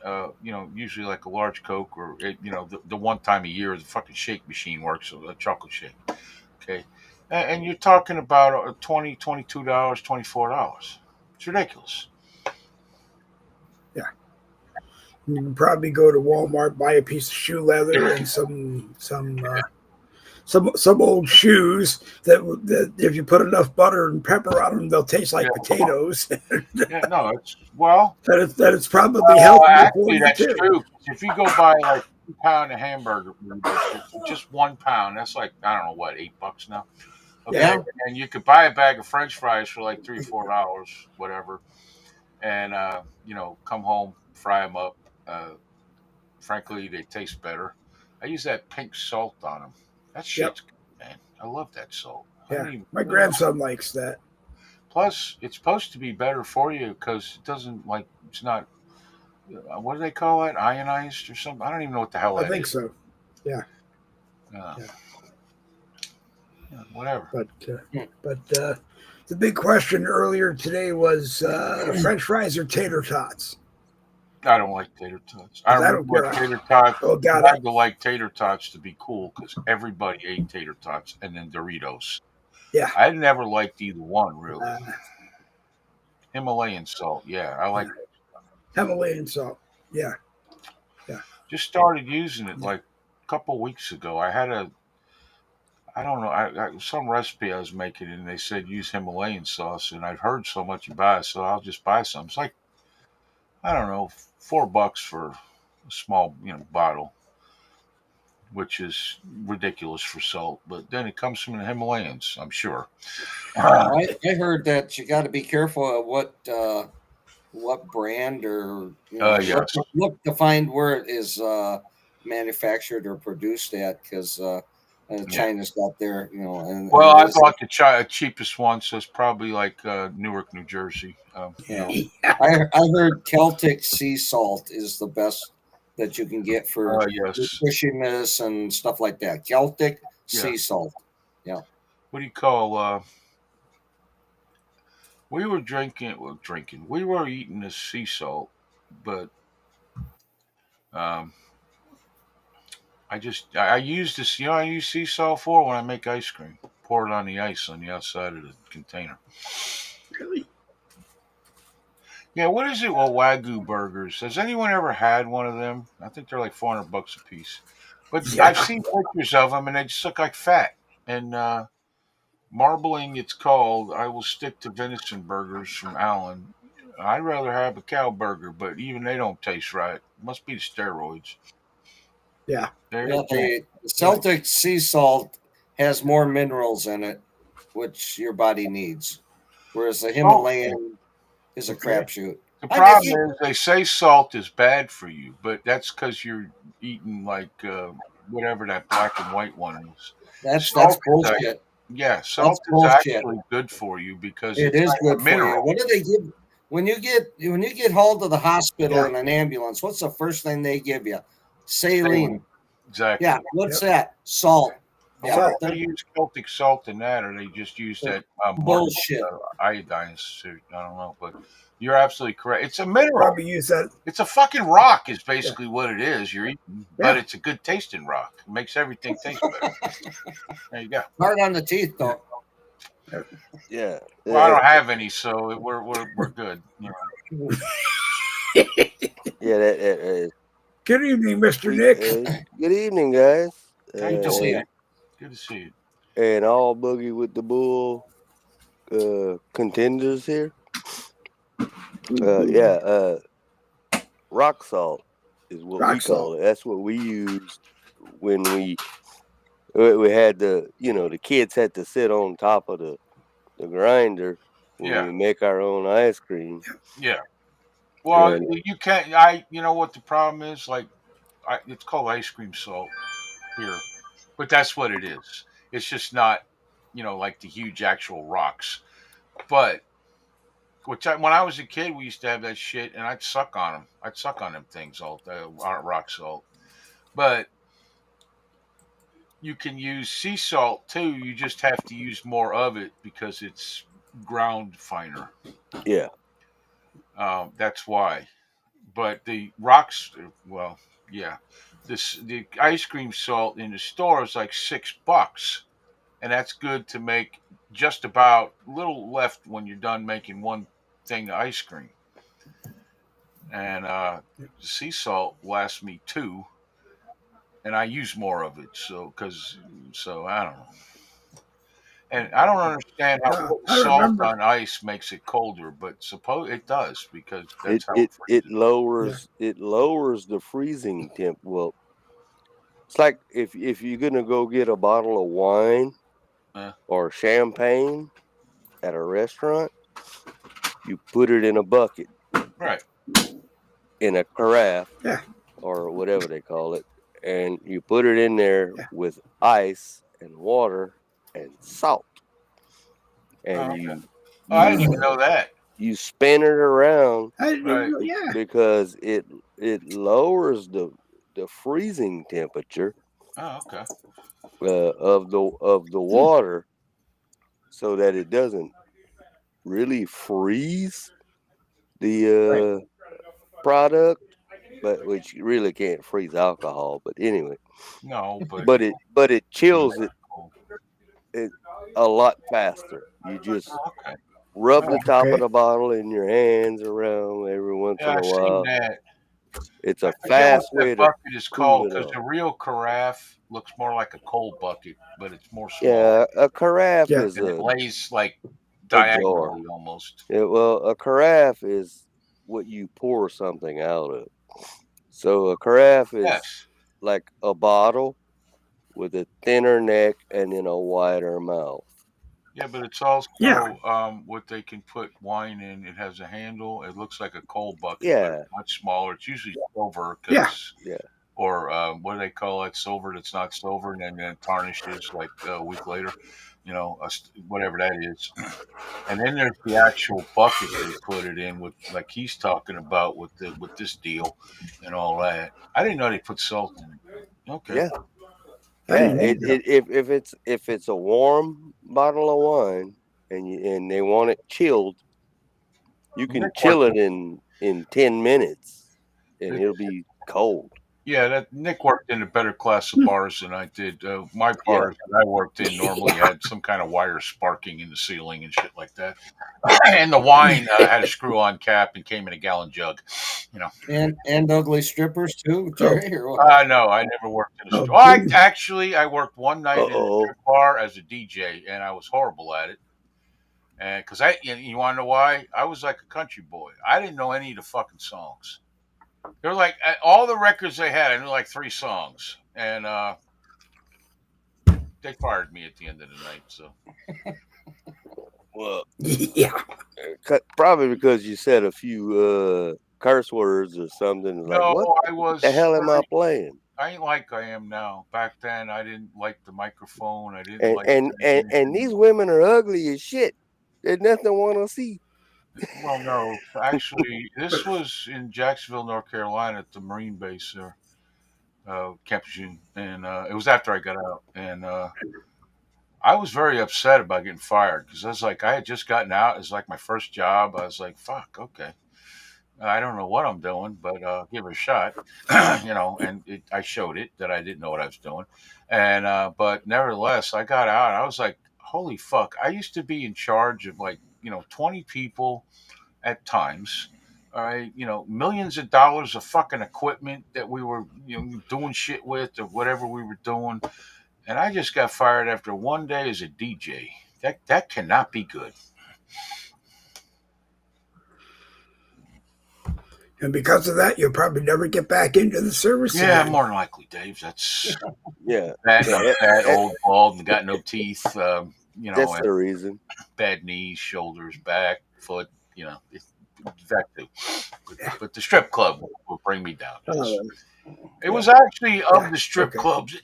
usually like a large Coke or the one time a year the fucking shake machine works, so a chocolate shake. Okay, and you're talking about $20, $22, $24. It's ridiculous. yeah. You can probably go to Walmart, buy a piece of shoe leather and some old shoes that if you put enough butter and pepper on them, they'll taste Yeah, like potatoes. yeah, no, it's well. that it's probably healthier for Actually, you that's too. true. If you go buy like 2 pound of hamburger burgers, just 1 pound, that's like I don't know what, $8 now. Okay, Yeah, and you could buy a bag of French fries for like $3, $4, whatever, and come home, fry them up. Uh, Frankly, they taste better. I use that pink salt on them. That yep, shit's good, man. I love that salt. I don't yeah. even. My grandson likes that. Plus, it's supposed to be better for you because it doesn't it's not what do they call it? Ionized or something? I don't even know what the hell I that think is. so. Yeah. Uh, Yeah. Whatever. But the big question earlier today was French fries or tater tots? I don't like tater tots. I 'Cause I remember don't when care. tater tots, Oh you God, had to like tater tots to be cool because everybody ate tater tots and then Doritos. yeah, I never liked either one really. uh, Himalayan salt, yeah, I like. Himalayan salt. Yeah, yeah, Just started using it yeah. like a couple weeks ago. I don't know, some recipe I was making and they said use Himalayan sauce, and I've heard so much about it, so I'll just buy some. It's like, I don't know, $4 for a small, bottle, which is ridiculous for salt. But then it comes from the Himalayas, I'm sure. I heard that you got to be careful of what brand or Yes. look to find where it is manufactured or produced at because Yeah. China's got their and Well, it I is thought the cheapest one, so it's probably like Newark, New Jersey. yeah. I heard Celtic sea salt is the best that you can get for Yes. fishiness and stuff like that. Celtic Yeah. sea salt. Yeah. What do you call? We were drinking. We were eating this sea salt, but um, I use this. I use sea salt for when I make ice cream. Pour it on the ice on the outside of the container. Really? Yeah, what is it with Wagyu burgers? Has anyone ever had one of them? I think they're like $400 a piece. But I've Yeah, seen pictures of them, and they just look like fat. And marbling, it's called. I will stick to venison burgers from Allen. I'd rather have a cow burger, but even they don't taste right. Must be the steroids. yeah. There Yeah, you go. the Celtic sea salt has more minerals in it, which your body needs, whereas the Salt. Himalayan is a Okay. crapshoot. The I mean, problem is they say salt is bad for you, but that's because you're eating like whatever that black and white one is. that's Salt is bullshit. Yeah, That's salt is bullshit. actually good for you because It it's is like a good for you. mineral. What do they give when you get hauled to the hospital Yeah. in an ambulance? What's the first thing they give you? Saline. Saline. Exactly. Yeah. What's Yep. that? Salt. I Yeah. wonder if Salt. they use Celtic salt in that, or they just use that Bullshit. iodine suit. I don't know, but you're absolutely correct. It's a mineral. Probably use that. It's a fucking rock, is Yeah. basically what it is. You're eating, Yeah. but it's a good tasting rock. It makes everything taste better. There you go. Hard on the teeth, though. Yeah. Well, I don't have any, so we're good. You know. Yeah, that Good evening, Mr. we Nick. good evening, guys. How you Good to see doing? you. Good to see you. And all Boogie with the Bull contenders here. Rock salt is what Rock we call salt. it. That's what we used when we had the kids had to sit on top of the grinder when Yeah. we make our own ice cream. Yeah. Well, And you can't. You know what the problem is? Like, it's called ice cream salt here, but that's what it is. It's just not, like the huge actual rocks. But when I was a kid, we used to have that shit, and I'd suck on them. I'd suck on them things all rock salt. But you can use sea salt too. You just have to use more of it because it's ground finer. yeah, That's why. But the rocks, well, yeah, the ice cream salt in the store is like $6, and that's good to make just about little left when you're done making one thing of ice cream. And sea salt lasts me two, and I use more of it. So I don't know. And I don't understand how putting I salt remember. on ice makes it colder, but suppose it does because it that's how it it it freezes. lowers the freezing temp. Well, it's like if you're gonna go get a bottle of wine Uh, or champagne at a restaurant, you put it in a bucket, right. in a carafe, Yeah. or whatever they call it, and you put it in there Yeah. with ice and water and salt, Oh, and okay. you Oh, I didn't use even know that. you spin it around Right. Yeah. because it lowers the freezing temperature Oh, okay. of the water so that it doesn't really freeze the product, but which you really can't freeze alcohol. But anyway, No, but but it chills it, cool. a lot faster. You just Oh, okay. rub the top of Okay. the bottle in your hands around every once Yeah, in I've a seen while. that. It's I a forget what fast that way to bucket is cool called it because off. the real carafe looks more like a cold bucket, but it's more smaller Yeah, a carafe Yeah. is and it lays like a jar. diagonally almost. Yeah, well, a carafe is what you pour something out of. So a carafe is Yes. like a bottle with a thinner neck and then a wider mouth. Yeah, but it's Yeah. also what they can put wine in. It has a handle. It looks like a cold bucket, but Yeah, it's much smaller. It's usually silver Yeah. yeah. or what do they call it? Silver that's not silver, and then it tarnishes like a week later. Whatever that is. And then there's the actual bucket they put it in with, like he's talking about with this deal and all that. I didn't know they put salt in it. Okay. Yeah, I yeah. didn't either. If it's a warm bottle of wine and they want it chilled, you can Nick chill worked. it in 10 minutes, and it'll be cold. Yeah, that Nick worked in a better class of bars than I did. My Yeah, bars that I worked in normally had some kind of wire sparking in the ceiling and shit like that. And the wine had a screw-on cap and came in a gallon jug. You know. And ugly strippers too, Oh. Jerry, or what? No, I never worked in a Oh, strip. I geez. actually I worked one night in a oh, strip bar as a DJ, and I was horrible at it. And because you want to know why? I was like a country boy. I didn't know any of the fucking songs. They're like all the records they had. I knew like 3 songs, and they fired me at the end of the night. So well, Yeah. probably because you said a few curse words or something. Like, no, what I the was. hell am I playing? I ain't like I am now. Back then, I didn't like the microphone. I didn't And like and and, and anything. these women are ugly as shit. There's nothing I want to see. Well, no, actually, this was in Jacksonville, North Carolina, at the Marine base there, Capuchin, and it was after I got out, and I was very upset about getting fired because I was like, I had just gotten out. It was like my first job. I was like, fuck, okay. I don't know what I'm doing, but give it a shot, And I showed it that I didn't know what I was doing, and but nevertheless, I got out. And I was like, holy fuck! I used to be in charge of like 20 people at times. All right, millions of dollars of fucking equipment that we were doing shit with or whatever we were doing, and I just got fired after one day as a DJ. That cannot be good. And because of that, you'll probably never get back into the service Yeah, again. more than likely, Dave. That's Yeah, that. yeah. I'm fat, old, bald, and got no teeth. That's And the reason. bad knees, shoulders, back, foot. That too. But the strip club will bring me down. Yes. It was actually of Yeah. the strip Okay. clubs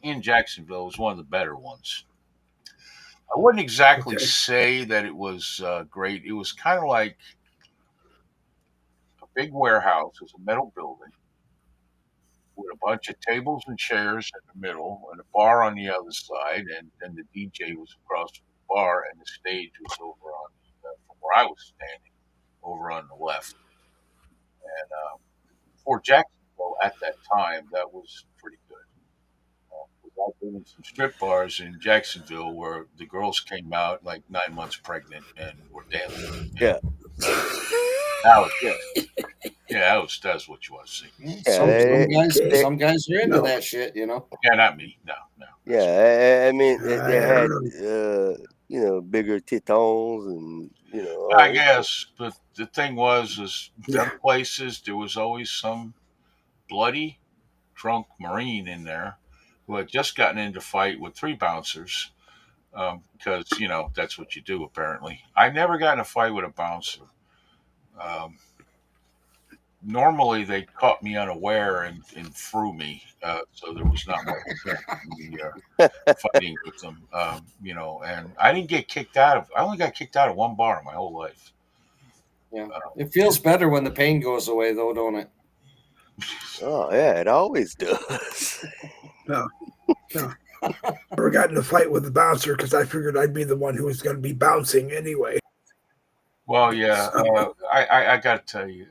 in Jacksonville. It was one of the better ones. I wouldn't exactly Okay. say that it was great. It was kind of like a big warehouse. It was a metal building with a bunch of tables and chairs in the middle and a bar on the other side, and then the DJ was across from the bar, and the stage was over on from where I was standing, over on the left. And for Jacksonville at that time, that was pretty good. I've been in some strip bars in Jacksonville where the girls came out like 9 months pregnant and were dancing. Yeah, That was, yeah, yeah, that's what you want to see. yeah. Some guys are into No. that shit, Yeah, not me. No, no. Yeah, I mean, I they had don't know. bigger titons and I all that. guess, but the thing is them Yeah. places there was always some bloody drunk Marine in there who had just gotten into a fight with 3 bouncers because that's what you do apparently. I never got in a fight with a bouncer. Um, Normally they caught me unaware and threw me, so there was not much point in me fighting with them. And I didn't get kicked out of. I only got kicked out of one bar in my whole life. Yeah. It feels better when the pain goes away, though, don't it? Oh yeah, it always does. No. Never got in a fight with the bouncer because I figured I'd be the one who was going to be bouncing anyway. Well, yeah. I got to tell you,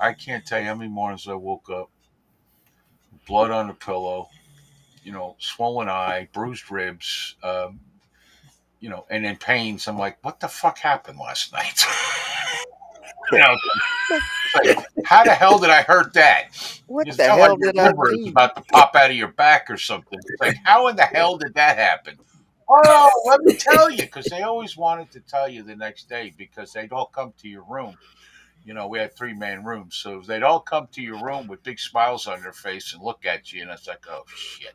I can't tell you how many mornings I woke up, blood on the pillow, swollen eye, bruised ribs, and in pains. I'm like, what the fuck happened last night? you know, like, how the hell did I hurt that? What It's the not hell like your did I liver is do? about to pop out of your back or something. It's like, how in the hell did that happen? Oh, let me tell you, because they always wanted to tell you the next day because they'd all come to your room. We had 3-man rooms, so they'd all come to your room with big smiles on their face and look at you, and it's like, oh shit.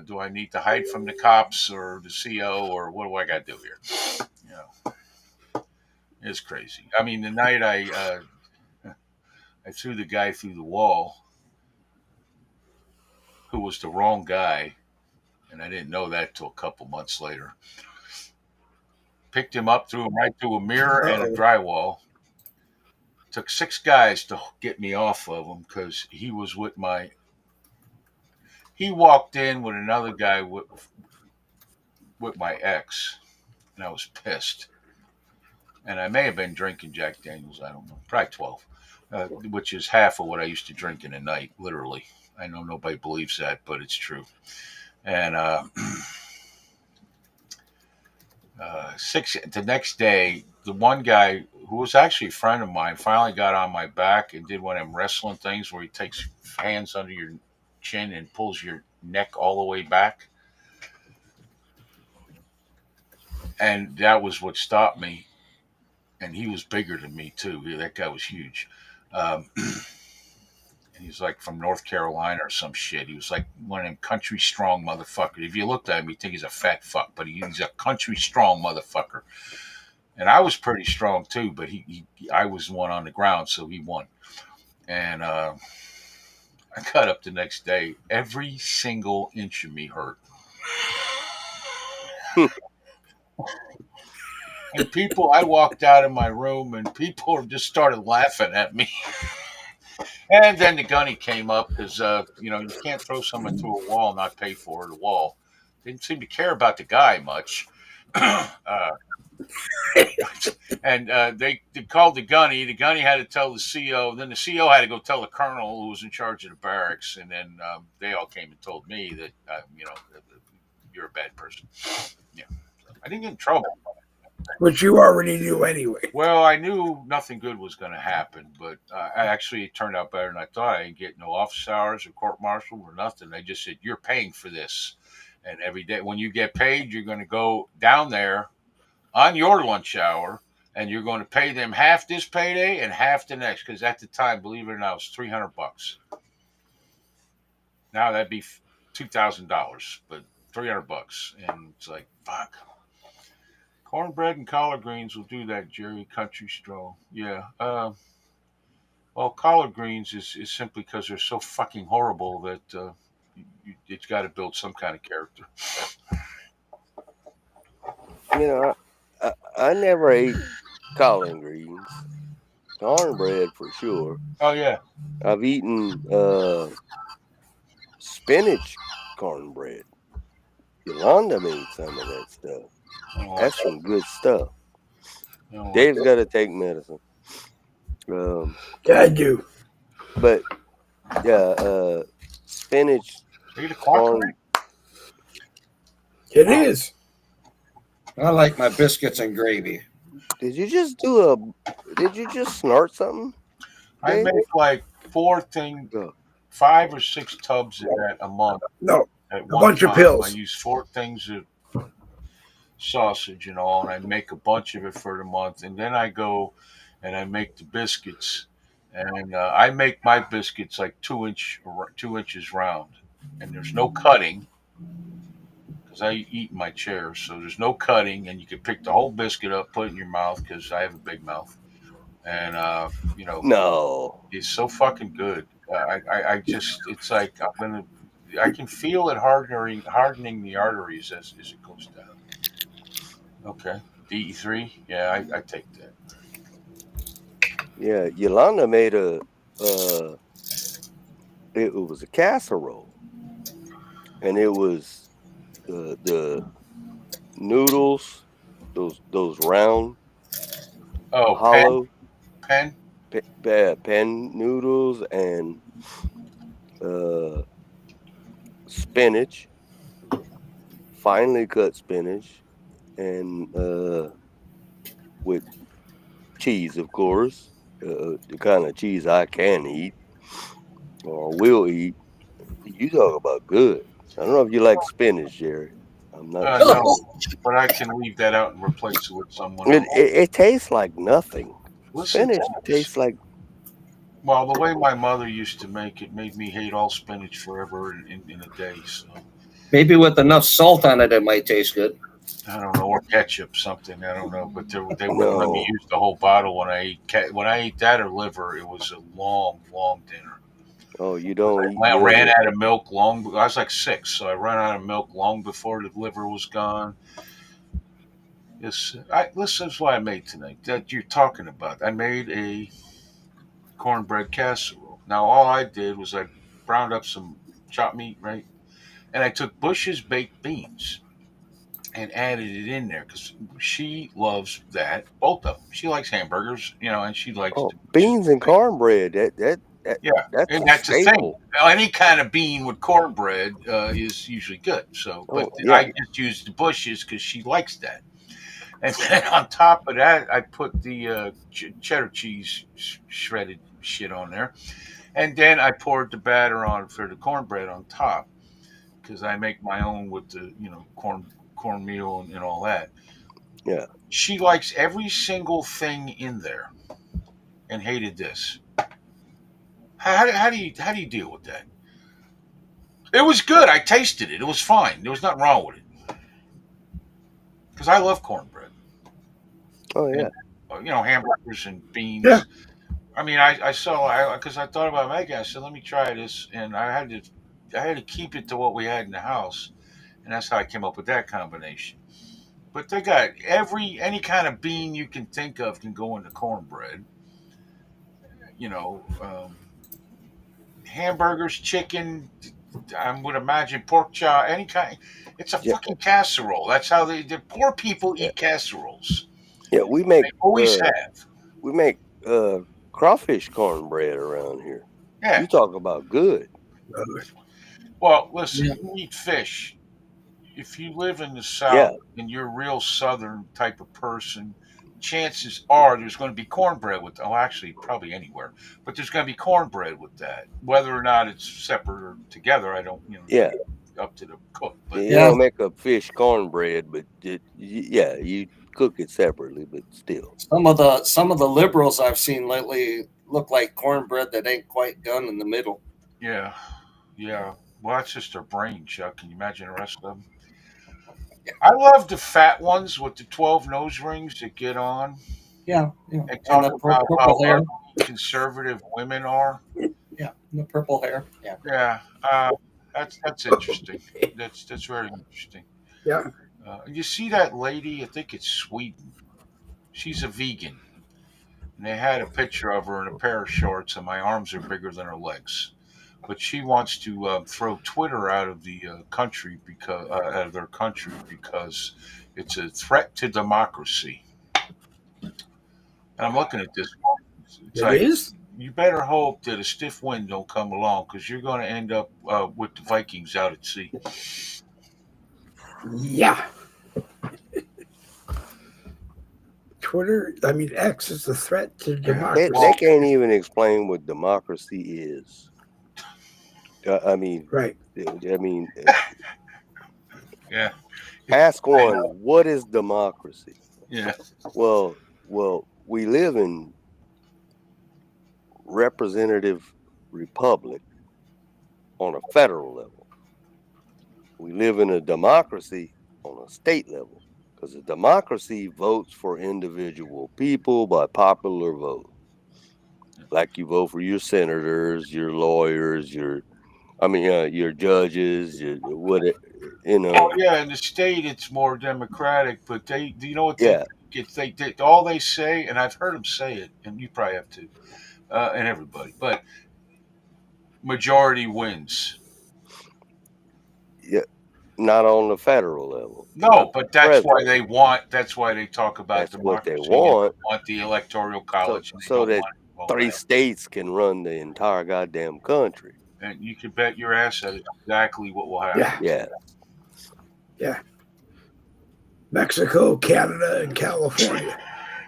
Do I need to hide from the cops or the CO or what do I got to do here? It's crazy. I mean, the night I threw the guy through the wall, who was the wrong guy, and I didn't know that till a couple months later. Picked him up, threw him right through a mirror and a drywall. Took 6 guys to get me off of him because he was with he walked in with another guy with my ex, and I was pissed. And I may have been drinking Jack Daniels. I don't know, probably 12, which is half of what I used to drink in a night, literally. I know nobody believes that, but it's true. And the next day, the one guy who was actually a friend of mine finally got on my back and did one of them wrestling things where he takes hands under your chin and pulls your neck all the way back. And that was what stopped me. And he was bigger than me too. That guy was huge. And he's like from North Carolina or some shit. He was like one of them country strong motherfuckers. If you looked at him, you'd think he's a fat fuck, but he's a country strong motherfucker. And I was pretty strong too, but I was the one on the ground, so he won. And I got up the next day. Every single inch of me hurt. And I walked out of my room, and people just started laughing at me. And then the gunny came up because, you can't throw someone through a wall and not pay for the wall. Didn't seem to care about the guy much. And they called the gunny. The gunny had to tell the CO. Then the CO had to go tell the colonel who was in charge of the barracks. And then they all came and told me that, you're a bad person. Yeah. I didn't get in trouble. Which you already knew anyway. Well, I knew nothing good was going to happen, but actually it turned out better than I thought. I didn't get no office hours or court martial or nothing. They just said, you're paying for this. And every day when you get paid, you're going to go down there on your lunch hour and you're going to pay them half this payday and half the next. Because at the time, believe it or not, it was $300. Now that'd be $2,000, but $300. And it's like, fuck. Cornbread and collard greens will do that, Jerry. Country strong. Yeah. Well, collard greens is simply because they're so fucking horrible that it's got to build some kind of character. I never ate collard greens. Cornbread for sure. Oh, yeah. I've eaten spinach cornbread. Yolanda made some of that stuff. That's some good stuff. Dave's got to take medicine. Yeah, I do. But yeah, spinach corn. It is. I like my biscuits and gravy. Did you just snort something? I make like 5 or 6 tubs of that a month. No, a bunch of pills. I use 4 things of sausage and all, and I make a bunch of it for the month. And then I go and I make the biscuits. And I make my biscuits like 2 inches round. And there's no cutting. I eat in my chair, so there's no cutting, and you can pick the whole biscuit up, put it in your mouth because I have a big mouth, and no, it's so fucking good. I just, it's like I can feel it hardening the arteries as it goes down. Okay, DE3, yeah, I take that. Yeah, Yolanda made it was a casserole, and it was the noodles, those round, Oh, hollow pen. pan noodles and uh, spinach, finely cut spinach, and with cheese, of course, the kind of cheese I can eat or will eat. You talk about good. I don't know if you like spinach, Jerry. I'm not sure. No, but I can leave that out and replace it with someone It, else. it, it tastes like nothing. Listen to Spinach this. tastes like Well, the way my mother used to make it made me hate all spinach forever in a day. So Maybe with enough salt on it, it might taste good. I don't know, or ketchup, something. I don't know, but they wouldn't let me no. use the whole bottle when I ate when I ate that or liver. It was a long, long dinner. Oh, you don't eat I ran liver. out of milk long. I was like 6, so I ran out of milk long before the liver was gone. This is what I made tonight that you're talking about. I made a cornbread casserole. Now all I did was I browned up some chopped meat, right, and I took Bush's baked beans and added it in there because she loves that. Both of them. She likes hamburgers, and she likes Oh, the Bush's beans and baked. cornbread. Yeah, That's and a that's the thing. staple. Any kind of bean with cornbread is usually good. So, but Oh yeah, I just used the Bushes because she likes that. And then on top of that, I put the cheddar cheese shredded shit on there. And then I poured the batter on for the cornbread on top because I make my own with the cornmeal and all that. yeah. She likes every single thing in there and hated this. How do you deal with that? It was good. I tasted it. It was fine. There was nothing wrong with it because I love cornbread Oh and yeah. hamburgers and Yeah. beans. I mean, I saw because I thought about making. I said, let me try this, and I had to keep it to what we had in the house, and that's how I came up with that combination. But they got any kind of bean you can think of can go into cornbread. You know, hamburgers, chicken. I would imagine pork chop, any kind. It's a Yeah, fucking casserole. That's how the poor people yeah. eat casseroles. Yeah, They always have. we make crawfish cornbread around here. Yeah. You talk about good. Well, listen, Yeah. you eat fish. If you live in the Yeah, South and you're a real Southern type of person, chances are there's going to be cornbread with. Oh, actually, probably anywhere, but there's going to be cornbread with that. Whether or not it's separate or together, I don't. yeah. Up to the cook. Yeah, But you Yeah. don't make a fish cornbread, but yeah, you cook it separately, but still. Some of the liberals I've seen lately look like cornbread that ain't quite done in the middle. yeah, yeah. Well, that's just their brain, Chuck. Can you imagine the rest of them? I love the fat ones with the 12 nose rings that get on Yeah, yeah. and And talk the about how purple hair. ugly conservative women are. Yeah, and the purple hair. Yeah. Yeah, that's interesting. That's very interesting. Yeah. You see that lady? I think it's Sweden. She's a vegan, and they had a picture of her in a pair of shorts, and my arms are bigger than her legs. But she wants to throw Twitter out of the country because out of their country because it's a threat to democracy. And I'm looking at this. It's It like is? you better hope that a stiff wind don't come along because you're going to end up with the Vikings out at sea. Yeah. Twitter, X is a threat to democracy. They can't even explain what democracy is. I mean, Right. Yeah, ask one, what is democracy? yeah. Well, we live in representative republic on a federal level. We live in a democracy on a state level because a democracy votes for individual people by popular vote. Like you vote for your senators, your lawyers, your judges, Oh, yeah, in the state it's more democratic, but do you know what they Yeah. they did all they say, and I've heard them say it, and you probably have too, and everybody. But majority wins. Yeah, not on the federal level, No, not the but that's why president. they want. That's why they talk about That's what they democracy. They want. want the electoral So college, and they so don't that want all 3 that. states can run the entire goddamn country. And you can bet your ass that exactly what will happen. Yeah, Yeah. yeah. Mexico, Canada, and California.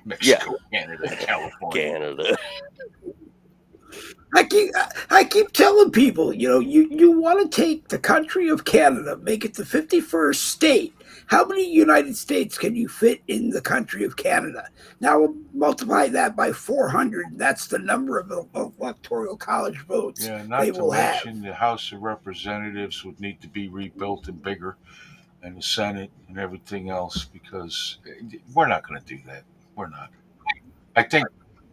Mexico, Canada, and California. Canada. I keep telling people, you want to take the country of Canada, make it the 51st state. How many United States can you fit in the country of Canada? Now we'll multiply that by 400. That's the number of electoral college votes Yeah, they not to will have. mention the House of Representatives would need to be rebuilt and bigger, and the Senate and everything else, because we're not going to do that. We're not. I think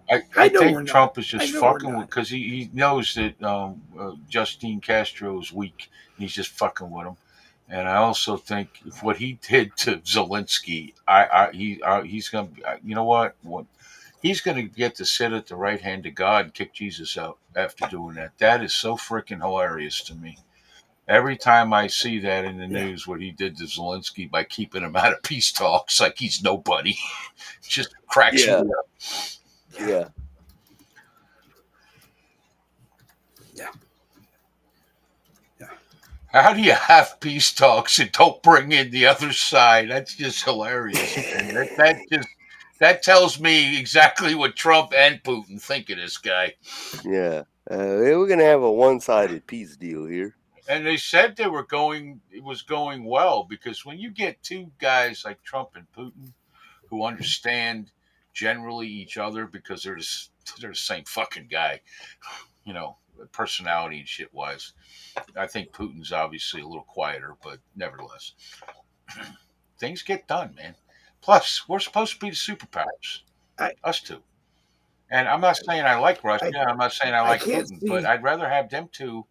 I I know think we're not. Trump is I just know we're fucking with not. because he knows that Justine Castro is weak. And he's just fucking with him. And I also think if what he did to Zelensky, he's gonna, you know what, he's gonna get to sit at the right hand of God and kick Jesus out after doing that. That is so freaking hilarious to me. Every time I see that in the Yeah. news, what he did to Zelensky by keeping him out of peace talks, like he's nobody, just cracks Yeah. me up. Yeah. Yeah. How do you have peace talks and don't bring in the other side? That's just hilarious. And that tells me exactly what Trump and Putin think of this guy. Yeah. We're gonna have a one-sided peace deal here. And they said it was going well, because when you get two guys like Trump and Putin who understand generally each other, because they're the same fucking guy, personality and shit wise. I think Putin's obviously a little quieter, but nevertheless, things get done, man. Plus, we're supposed to be the superpowers, I us two. And I'm not saying I like Russia. I, I'm not saying I I like can't Putin, but see I'd rather have them two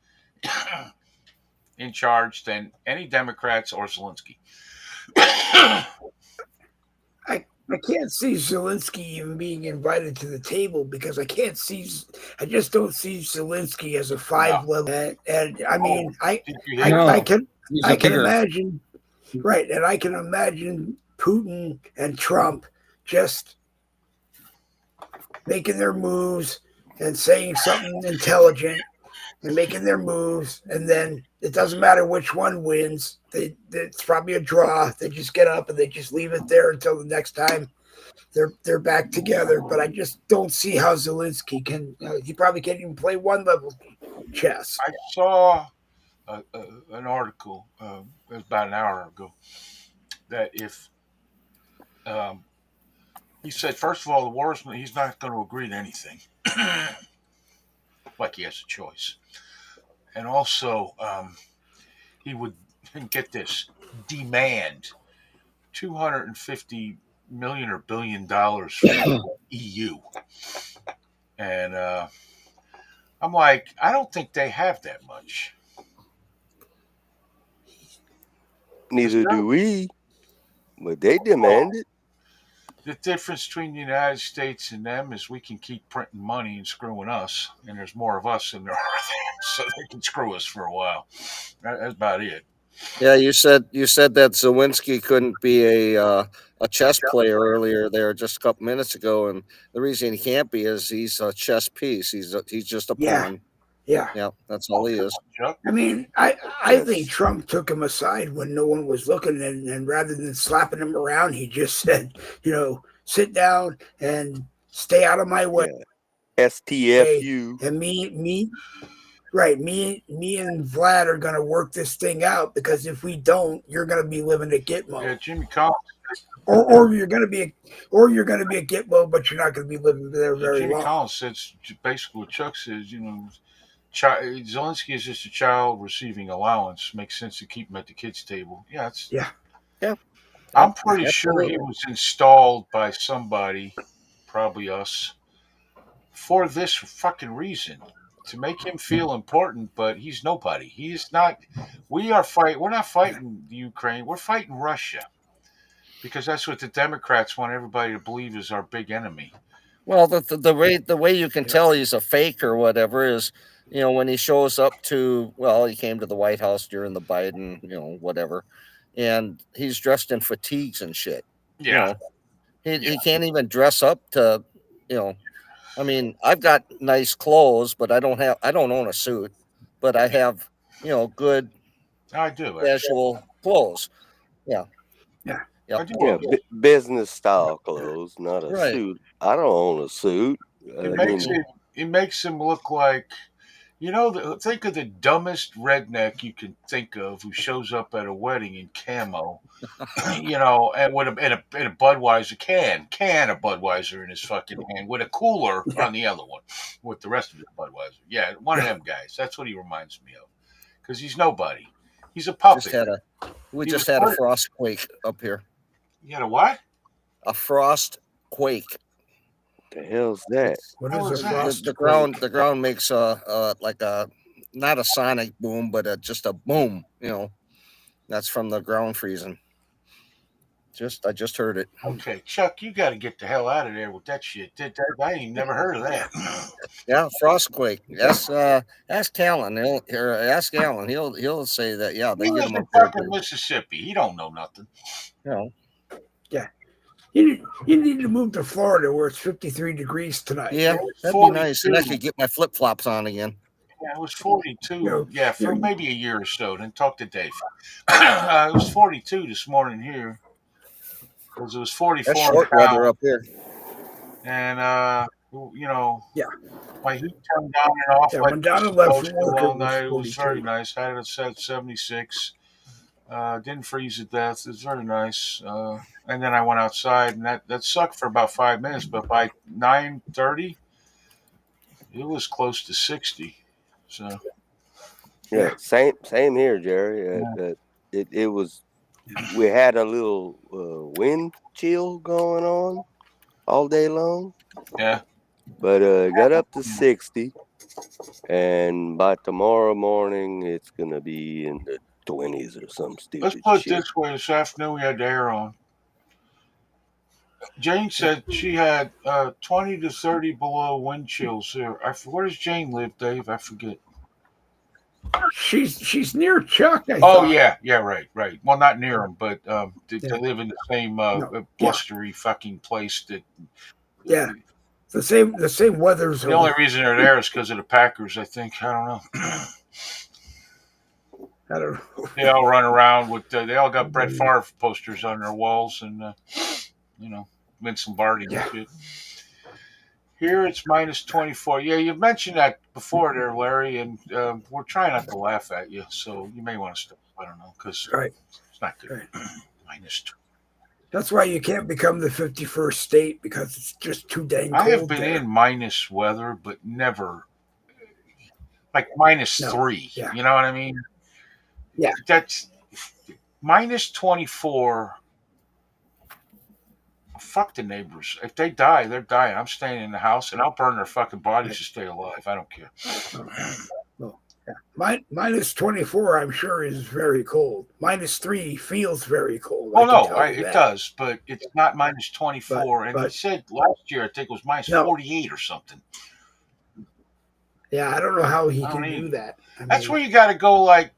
in charge than any Democrats or Zelensky. I can't see Zelensky even being invited to the table because I just don't see Zelensky as a No. 5 level. And I mean, Did you hear? No, I can he's I a can bigger. imagine, right, and I can imagine Putin and Trump just making their moves and saying something intelligent and making their moves, and then it doesn't matter which one wins. It's probably a draw. They just get up and they just leave it there until the next time they're back together. But I just don't see how Zelensky can. He probably can't even play 1 level chess. I saw an article it was about an hour ago that if he said, first of all, the war he's not going to agree to anything, like he has a choice, and also he would get this demand $250 million or $1 billion from the EU, and I'm like, I don't think they have that much. Neither do we, but they demand it. The difference between the United States and them is we can keep printing money and screwing us, and there's more of us than there are them, so they can screw us for a while. That's about it. Yeah, you said that Zawinski couldn't be a chess player earlier there just a couple minutes ago, and the reason he can't be is he's a chess piece. He's just a pawn. Yeah. Yeah, that's all he is. Chuck? I mean, I Yes. think Trump took him aside when no one was looking, and rather than slapping him around, he just said, sit down and stay out of my way. Yeah. STFU. And me and Vlad are gonna work this thing out, because if we don't, you're gonna be living at Gitmo. Yeah, Jimmy Collins. Or you're gonna be at Gitmo, but you're not gonna be living there very Jimmy long. Collins said basically what Chuck says. Zelensky is just a child receiving allowance. Makes sense to keep him at the kids' table. Yeah, I'm pretty sure he was installed by somebody, probably us, for this fucking reason, to make him feel important. But he's nobody. He's not. We're not fighting the Ukraine. We're fighting Russia. because that's what the Democrats want everybody to believe is our big enemy. Well, the way you can tell he's a fake or whatever is, when he shows up to, well, he came to the White House during the Biden, whatever, and he's dressed in fatigues and shit. Yeah. He can't even dress up to, I mean, I've got nice clothes, but I don't own a suit, but I have, good I do. casual clothes. Yeah. Yeah. I do. Yeah, business style clothes, not a Right. suit. I don't own a suit. It makes him look like, think of the dumbest redneck you can think of who shows up at a wedding in camo, and with in a Budweiser can of Budweiser in his fucking hand with a cooler on the other one with the rest of his Budweiser. Yeah, one of them guys. That's what he reminds me of, because he's nobody. He's a puppet. We just had a frost quake up here. You had a what? A frost quake. The hell's that? What is that? a frost The quake? ground makes like a, not a sonic boom, but just a boom. That's from the ground freezing. I just heard it. Okay, Chuck, you got to get the hell out of there with that shit. I ain't never heard of that. Yeah, frost quake. Ask Callan. Ask Alan. He'll say that. Yeah, they He get lives them in up there. fucking Mississippi. He don't know nothing. You need to move to Florida where it's 53 degrees tonight. Yeah, that'd be nice. And I could get my flip flops on again. Yeah, it was 42. No, yeah, for yeah. maybe a year or so. Then talk to Dave. It was 42 this morning here. Because it was 44. That's short weather up here. And, Yeah. my heat turned on and off. Yeah, like when Donna it's left supposed for to work, all it was night. It was 42. very nice. I had it set 76. Didn't freeze to death. It was very nice. And then I went outside, and that sucked for about 5 minutes. But by 9:30, it was close to 60. So Yeah, same here, Jerry. It was. We had a little wind chill going on all day long. yeah. But got up to 60, and by tomorrow morning it's gonna be in the 20s or some stupid Let's put it shit. this way: this afternoon we had the air on. Jane said she had 20 to 30 below wind chills here. Where does Jane live, Dave? I forget. She's near Chuck. I Oh thought. yeah, right. Well, not near him, but they live in the same blustery fucking place. That Yeah, the same weather's. the only reason they're there is because of the Packers. I think. I don't know. I don't know. They all run around with. They all got Brett Favre posters on their walls, and Vince Lombardi and shit. Here it's minus 24. Yeah, you've mentioned that before there, Larry, and we're trying not to laugh at you, so you may want to stop. I don't know, because Right. it's not good. Right. Minus 20. That's why you can't become the 51st state, because it's just too dang cold. I have been there. in minus weather, but never like minus 3. Yeah. You know what I mean? Yeah. That's minus 24. Fuck the neighbors. If they die, they're dying. I'm staying in the house, and I'll burn their fucking bodies to stay alive. I don't care. Well, yeah. Minus 24, I'm sure, is very cold. Minus 3 feels very cold. Oh, I can no, tell you it that. does, but it's not minus 24. And but- he said last year, I think it was minus 48 or something. Yeah, I don't know how he I don't can do either. that. That's where you got to go, like,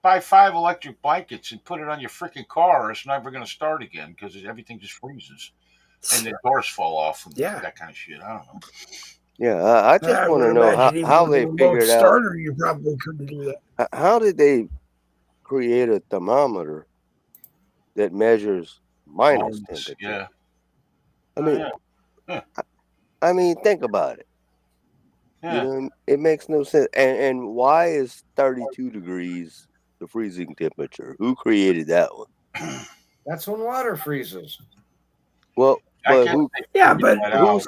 buy 5 electric blankets and put it on your freaking car, or it's never going to start again because everything just freezes and the doors fall off and that kind of shit. I don't know. Yeah, I just want to know how they figured out. Starter, you probably couldn't do that. How did they create a thermometer that measures minus temperature? Yeah. I mean, I mean, think about it. Yeah. You know, it makes no sense. And why is 32 degrees the freezing temperature? Who created that one? That's when water freezes. Well, but who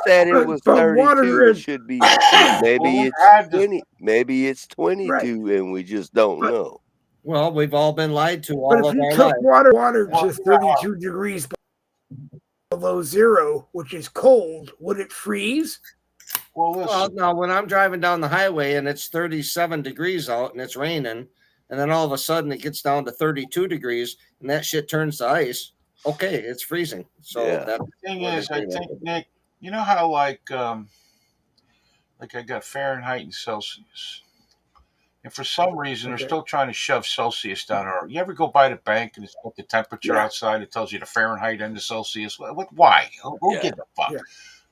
said it was 32? It should be maybe it's 20. Maybe it's 22, and we just don't know. Well, we've all been lied to all But of if you our took lives. water to 32 degrees below zero, which is cold, would it freeze? Well, no, when I'm driving down the highway and it's 37 degrees out and it's raining, and then all of a sudden it gets down to 32 degrees and that shit turns to ice, okay, it's freezing. So Yeah. that's The thing what is, they I do. think, Nick, you know how like I got Fahrenheit and Celsius. And for some reason, they're Okay. still trying to shove Celsius down our. You ever go by the bank and it's got the temperature Yeah. outside? It tells you the Fahrenheit and the Celsius. What? Why? Who Yeah. gives a fuck? Yeah.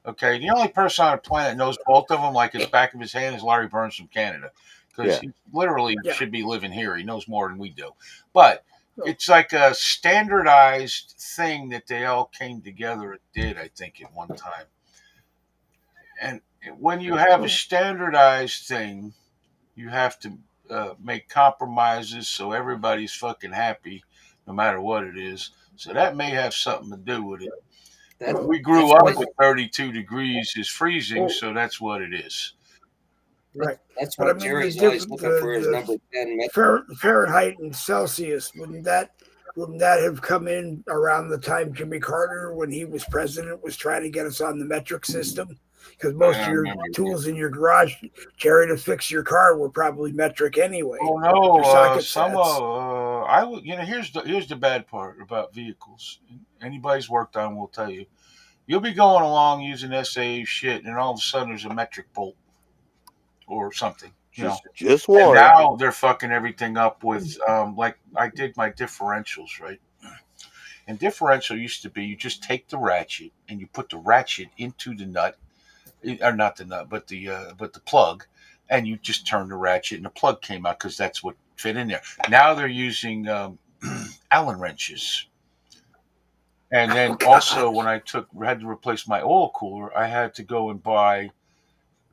Okay. The only person on the planet that knows both of them like his back of his hand is Larry Burns from Canada, because Yeah. he literally Yeah. should be living here. He knows more than we do. But Oh. it's like a standardized thing that they all came together and did, I think, at one time. And when you have a standardized thing, you have to make compromises so everybody's fucking happy, no matter what it is. So that may have something to do with it. That, We grew that's up what- with 32 degrees is freezing, Oh. so that's what it is. Right. That's But what I mean, Jerry's the always diff- looking for his the number 10 metric. Fahrenheit and Celsius, wouldn't that have come in around the time Jimmy Carter, when he was president, was trying to get us on the metric system? Because most of I your remember. tools in your garage, Jerry, to fix your car were probably metric anyway. Oh They're no, socket some sets. I would. Here's the bad part about vehicles. Anybody's worked on will tell you. You'll be going along using SAE shit, and all of a sudden there's a metric bolt or something. You know. Just And one. now they're fucking everything up with like I did my differentials, right? And differential used to be you just take the ratchet and you put the ratchet into the nut, or not the nut, but the plug, and you just turn the ratchet and the plug came out because that's what fit in there. Now they're using Allen wrenches. And then also when I had to replace my oil cooler, I had to go and buy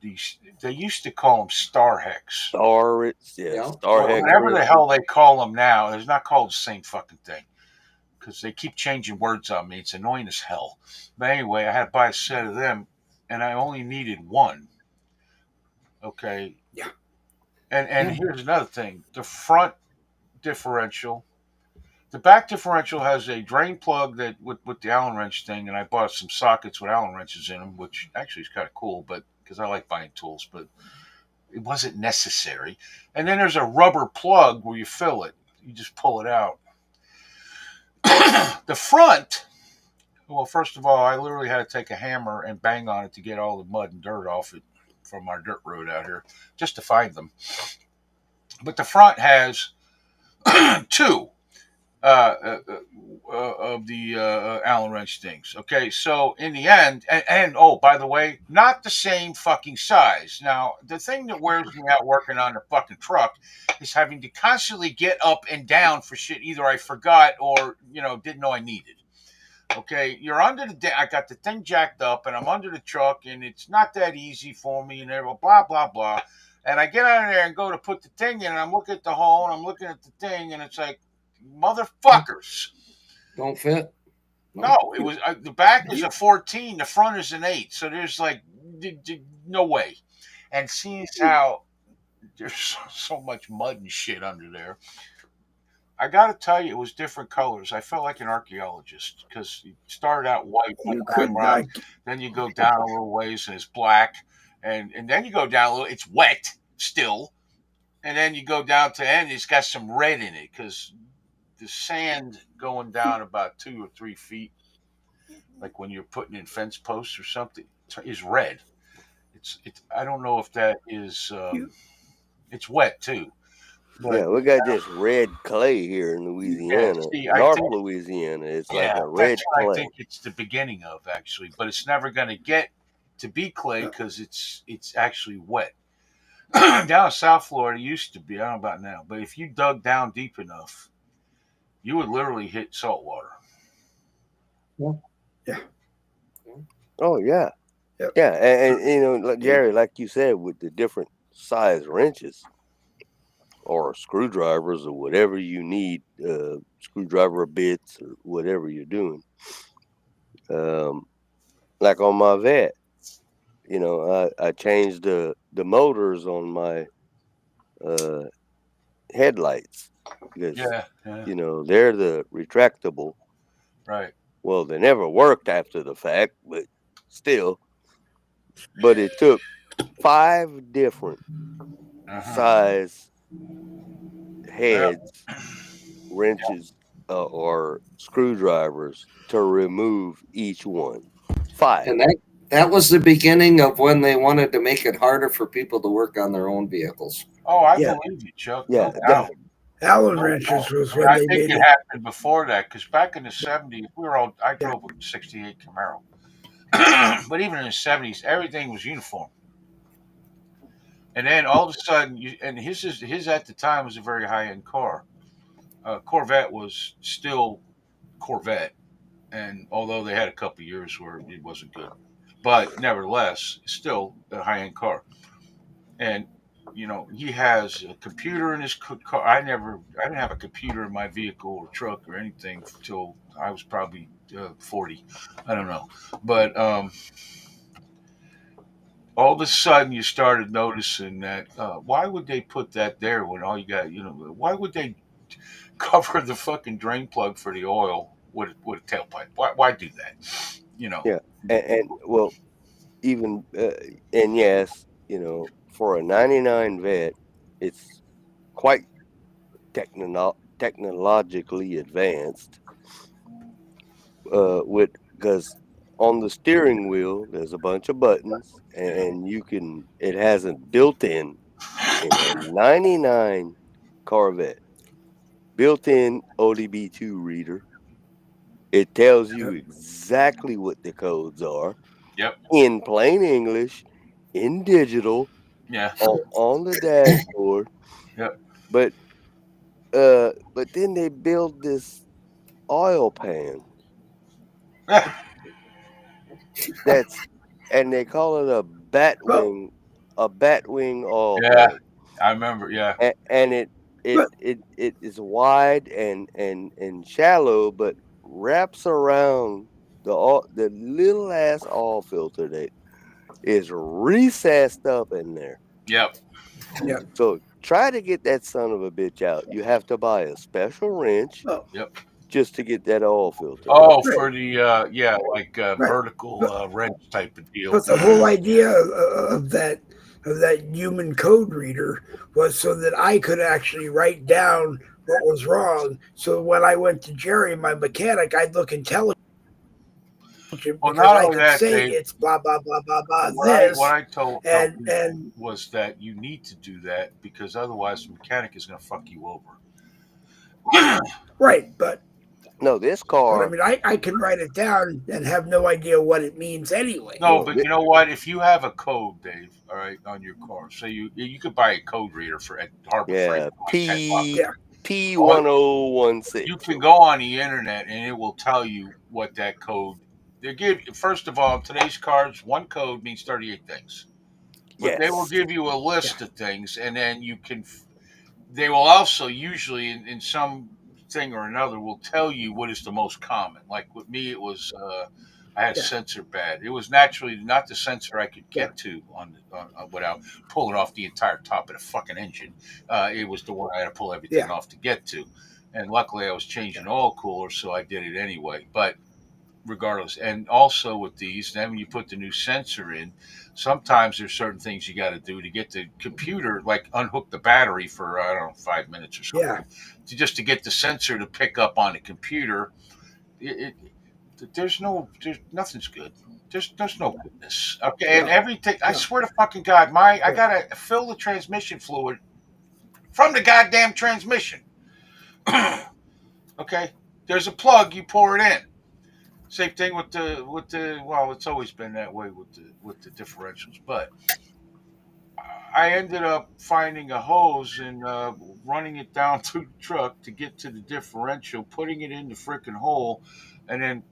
these. They used to call them Star Hex. Star Well, Hex. whatever the hell they call them now, it's not called the same fucking thing because they keep changing words on me. It's annoying as hell. But anyway, I had to buy a set of them, and I only needed one. Okay. Yeah. And here's another thing: the front differential, the back differential has a drain plug that with the Allen wrench thing, and I bought some sockets with Allen wrenches in them, which actually is kind of cool, but because I like buying tools, but it wasn't necessary. And then there's a rubber plug where you fill it. You just pull it out. The front, well, first of all, I literally had to take a hammer and bang on it to get all the mud and dirt off it from our dirt road out here, just to find them. But the front has two of the Allen wrench things. Okay, so in the end, and oh, by the way, not the same fucking size. Now, the thing that wears me out working on the fucking truck is having to constantly get up and down for shit either I forgot or didn't know I needed. Okay, you're under I got the thing jacked up, and I'm under the truck, and it's not that easy for me, and blah blah blah. And I get out of there and go to put the thing in, and I'm looking at the hole, and I'm looking at the thing, and it's like, motherfuckers. Don't fit. No, it was the back is a 14, the front is an 8, so there's like no way. And seeing how there's so much mud and shit under there, I got to tell you, it was different colors. I felt like an archaeologist because it started out white, You could round, then you go down a little ways and it's black, and then you go down a little, it's wet still, and then you go down to end, it's got some red in it because the sand going down about 2 or 3 feet, like when you're putting in fence posts or something, is red. It's I don't know if that is it's wet too. But, yeah, we got this red clay here in Louisiana, Louisiana. It's like a red clay. I think it's the beginning of actually, but it's never going to get to be clay because it's actually wet. Down in South Florida, it used to be. I don't know about now, but if you dug down deep enough, you would literally hit salt water. Yeah. Oh yeah. Yep. Yeah, and like Jerry, like you said, with the different size wrenches or screwdrivers or whatever you need, screwdriver bits or whatever you're doing. Like on my vet, I changed the motors on my headlights because they're the retractable. Right. Well, they never worked after the fact, but still. But it took 5 different size heads, wrenches, or screwdrivers to remove each one. 5. And that was the beginning of when they wanted to make it harder for people to work on their own vehicles. Oh, I Yeah. believe you, Chuck. Yeah, No doubt. Allen No wrenches doubt. was And when I they think made it it. happened before that because back in the 70s, I drove a 68 Camaro. But even in the 70s, everything was uniform. And then all of a sudden, his at the time was a very high end car. Corvette was still Corvette, and although they had a couple years where it wasn't good, but nevertheless, still a high end car. And he has a computer in his car. I didn't have a computer in my vehicle or truck or anything until I was probably 40. I don't know, but all of a sudden you started noticing that why would they put that there when all you got, why would they cover the fucking drain plug for the oil with a tailpipe? Why do that? You know, yeah, and well, even and yes, for a '99 vet, it's quite technologically advanced. With because on the steering wheel there's a bunch of buttons, and it has a built-in in a '99 Corvette built-in ODB2 reader. It tells you Yep. exactly what the codes are yep, in plain English, in digital, yeah, on the dashboard. yep. But but then they build this oil pan that's and they call it Well, a batwing oil Yeah, pan, I remember. Yeah, and but it is wide and shallow, but wraps around the little ass oil filter that is recessed up in there. yep. yeah. So try to get that son of a bitch out. You have to buy a special wrench Well, Yep. just to get that oil filter out. Oh, right, for the yeah, like right. vertical But wrench type of deal. but the whole idea of that human code reader was so that I could actually write down what was wrong. So when I went to Jerry, my mechanic, I'd look intelligent Well, because not I only could that, say Dave. it's blah blah blah blah blah What this I tell people and was that you need to do that because otherwise the mechanic is going to fuck you over. right. No, this But I car, mean, I can write it down and have no idea what it means anyway. No, no, but you know what? If you have a code, Dave, all right, on your car, so you could buy a code reader at Harbor Freight yeah, for like $10. Yeah, You can P1016. go on the internet and it will tell you what that code. They give first of all, today's cards, one code means 38 things, but they will Yes. give you a yeah, list of things, and then you can. They will also usually in some thing or another will tell you what is the most common. Like with me, it was I had a yeah, sensor bad. It was naturally not the sensor I could yeah, get to without pulling off the entire top of the fucking engine. It was the one I had to pull everything yeah, off to get to. And luckily, I was changing oil cooler, so I did it anyway. But regardless. And also with these, then when you put the new sensor in, sometimes there's certain things you got to do to get the computer, like unhook the battery for I don't know 5 minutes or yeah, something, to get the sensor to pick up on the computer. There's nothing's good. There's no goodness. Okay, and no, everything. I no, swear to fucking God, I right, gotta fill the transmission fluid from the goddamn transmission. Okay, there's a plug. You pour it in. Same thing with the well, it's always been that way with the differentials. But I ended up finding a hose and running it down through the truck to get to the differential, putting it in the freaking hole, and then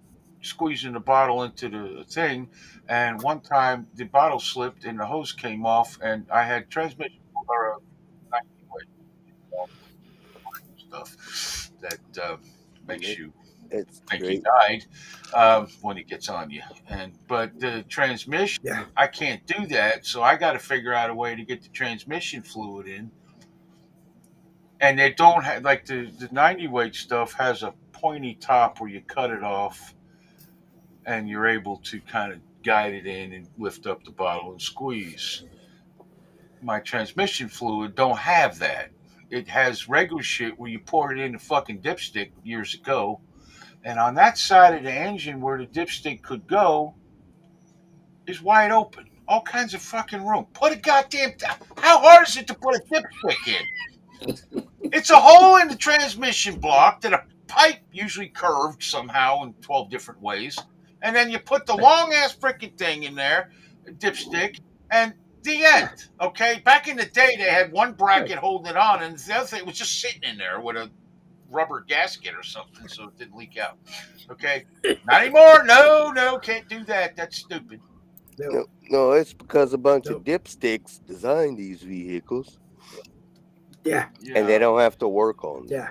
squeezing the bottle into the thing. And one time the bottle slipped and the hose came off, and I had transmission or stuff that makes It, you it's think he great. died when it gets on you. But the transmission, yeah, I can't do that, so I got to figure out a way to get the transmission fluid in. And they don't have like the 90 weight stuff has a pointy top where you cut it off, and you're able to kind of guide it in and lift up the bottle and squeeze. My transmission fluid don't have that. it has regular shit where you pour it in the fucking dipstick years ago, and on that side of the engine where the dipstick could go is wide open. All kinds of fucking room. Put a goddamn. How hard is it to put a dipstick in? It's a hole in the transmission block that a pipe, usually curved somehow in 12 different ways, and then you put the long ass freaking thing in there, dipstick, and the end. Okay, back in the day, they had one bracket holding it on, and the other thing was just sitting in there with a rubber gasket or something so it didn't leak out. Okay, not anymore. No, can't do that. That's stupid. No, it's because a bunch No. of dipsticks designed these vehicles, Yeah. and they don't have to work on them. Yeah.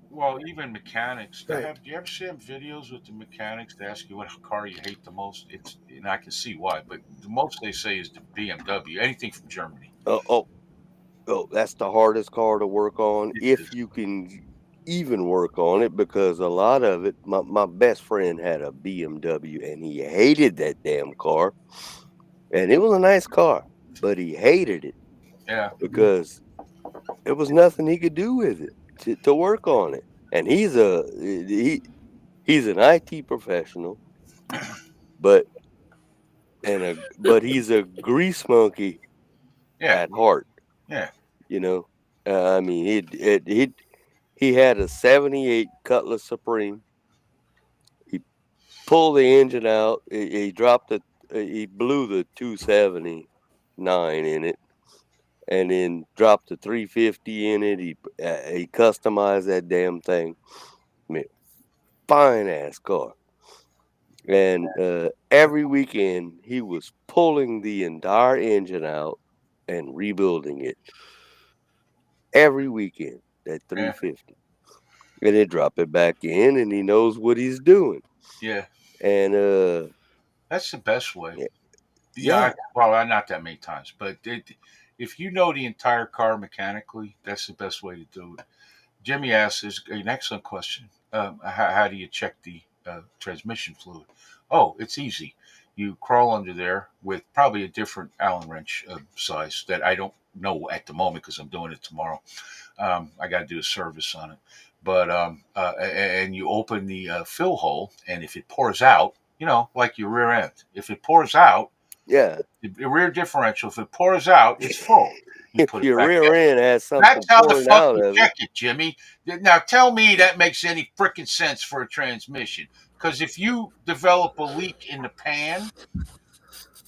Well, even mechanics. They Right. have. Do you ever see them videos with the mechanics? They ask you what car you hate the most. It's, and I can see why, but the most they say is the BMW. Anything from Germany. Oh, that's the hardest car to work on It if is. you can even work on it, because a lot of it. My best friend had a BMW, and he hated that damn car, and it was a nice car, but he hated it Yeah. because there was nothing he could do with it to work on it. And he's an IT professional, but he's a grease monkey Yeah. at heart. Yeah. You know, I mean, he had a '78 Cutlass Supreme. He pulled the engine out. He dropped it. He blew the 279 in it, and then dropped the 350 in it. He customized that damn thing. I mean, fine ass car. And every weekend he was pulling the entire engine out and rebuilding it. Every weekend, that Yeah. 350. And then drop it back in, and he knows what he's doing. Yeah. And That's the best way. yeah, Yeah. Well, not that many times, but if you know the entire car mechanically, that's the best way to do it. Jimmy asks is an excellent question. How do you check the transmission fluid? Oh, it's easy. You crawl under there with probably a different Allen wrench size that I don't know at the moment because I'm doing it tomorrow. I got to do a service on it. But and you open the fill hole, and if it pours out, like your rear end, if it pours out, yeah. the rear differential, if it pours out, it's full. You If put it your back rear in. end has something That's how the pouring fuck out you of it, check it, Jimmy. Now tell me that makes any freaking sense for a transmission. Because if you develop a leak in the pan,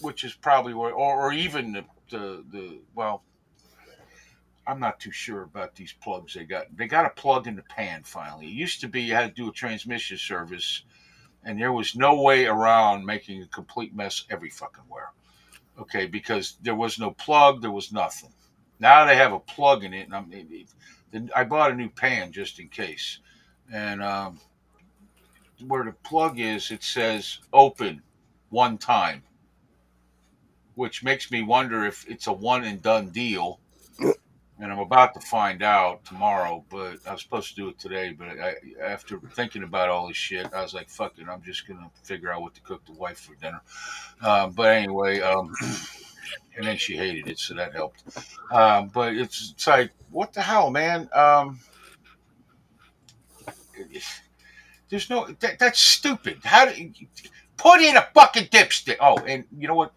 which is probably where, or even the well, I'm not too sure about these plugs they got. They got a plug in the pan finally. It used to be you had to do a transmission service, and there was no way around making a complete mess every fucking where. Okay, because there was no plug, there was nothing. Now they have a plug in it, and I bought a new pan just in case. And where the plug is, it says open one time, which makes me wonder if it's a one and done deal. And I'm about to find out tomorrow, but I was supposed to do it today. But after thinking about all this shit, I was like, fuck it, I'm just going to figure out what to cook the wife for dinner. But anyway, and then she hated it, so that helped. But it's like, what the hell, man? There's no that's stupid. How do you put in a fucking dipstick? Oh, and you know what?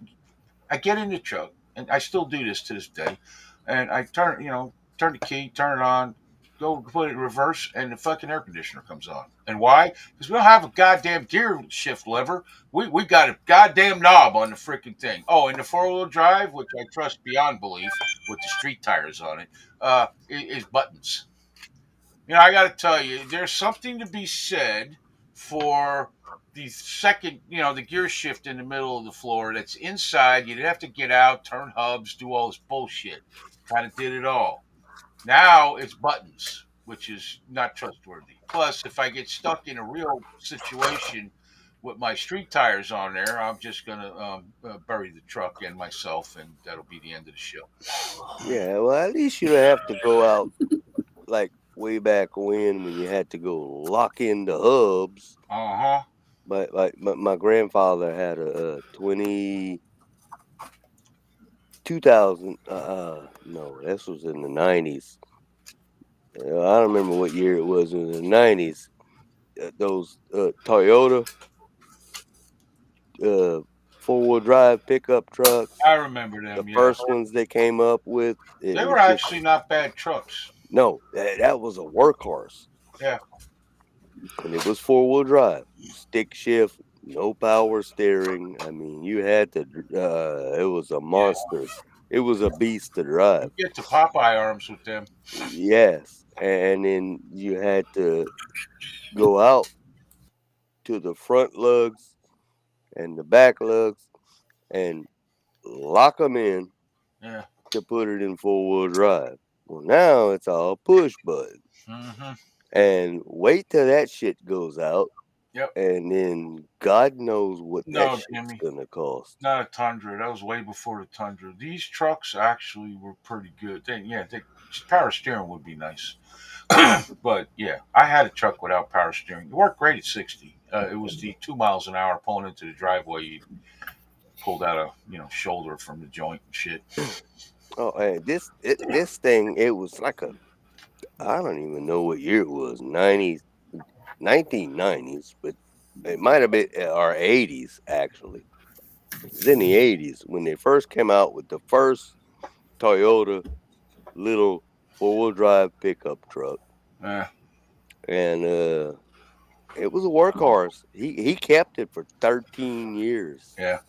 I get in the truck, and I still do this to this day. And I turn the key, turn it on, go put it in reverse, and the fucking air conditioner comes on. And why? Because we don't have a goddamn gear shift lever. We got a goddamn knob on the freaking thing. Oh, and the 4-wheel drive, which I trust beyond belief, with the street tires on it, is buttons. I got to tell you, there's something to be said for the second, the gear shift in the middle of the floor that's inside. You didn't have to get out, turn hubs, do all this bullshit. Kind of did it all. Now it's buttons, which is not trustworthy. Plus, if I get stuck in a real situation with my street tires on there, I'm just going to bury the truck and myself, and that'll be the end of the show. Yeah, well, at least you don't have to go out like way back when you had to go lock in the hubs. Uh-huh. But like my grandfather had a 2000. No, this was in the '90s. I don't remember what year it was in the 90s. Those Toyota 4-wheel drive pickup trucks, I remember the them. Yeah, first ones they came up with. It they was were just actually not bad trucks. no, that was a workhorse, Yeah, and it was 4-wheel drive, stick shift, no power steering. I mean, you had to. It was a monster. It was a beast to drive. you get to Popeye arms with them. Yes, and then you had to go out to the front lugs and the back lugs and lock them in Yeah. to put it in 4-wheel drive. Well, now it's all push button. Mm-hmm. And wait till that shit goes out, Yep. and then God knows what that No, shit's Jimmy. gonna cost. Not a Tundra. That was way before the Tundra. These trucks actually were pretty good. Power steering would be nice. But yeah, I had a truck without power steering. It worked great at 60. It was the 2 miles an hour pulling into the driveway. You pulled out a shoulder from the joint and shit. Oh, and this thing, it was like I don't even know what year it was, 1990s, but it might have been or 80s actually. It was in the 80s when they first came out with the first Toyota little 4-wheel drive pickup truck, Uh, and it was a workhorse. He kept it for 13 years. yeah,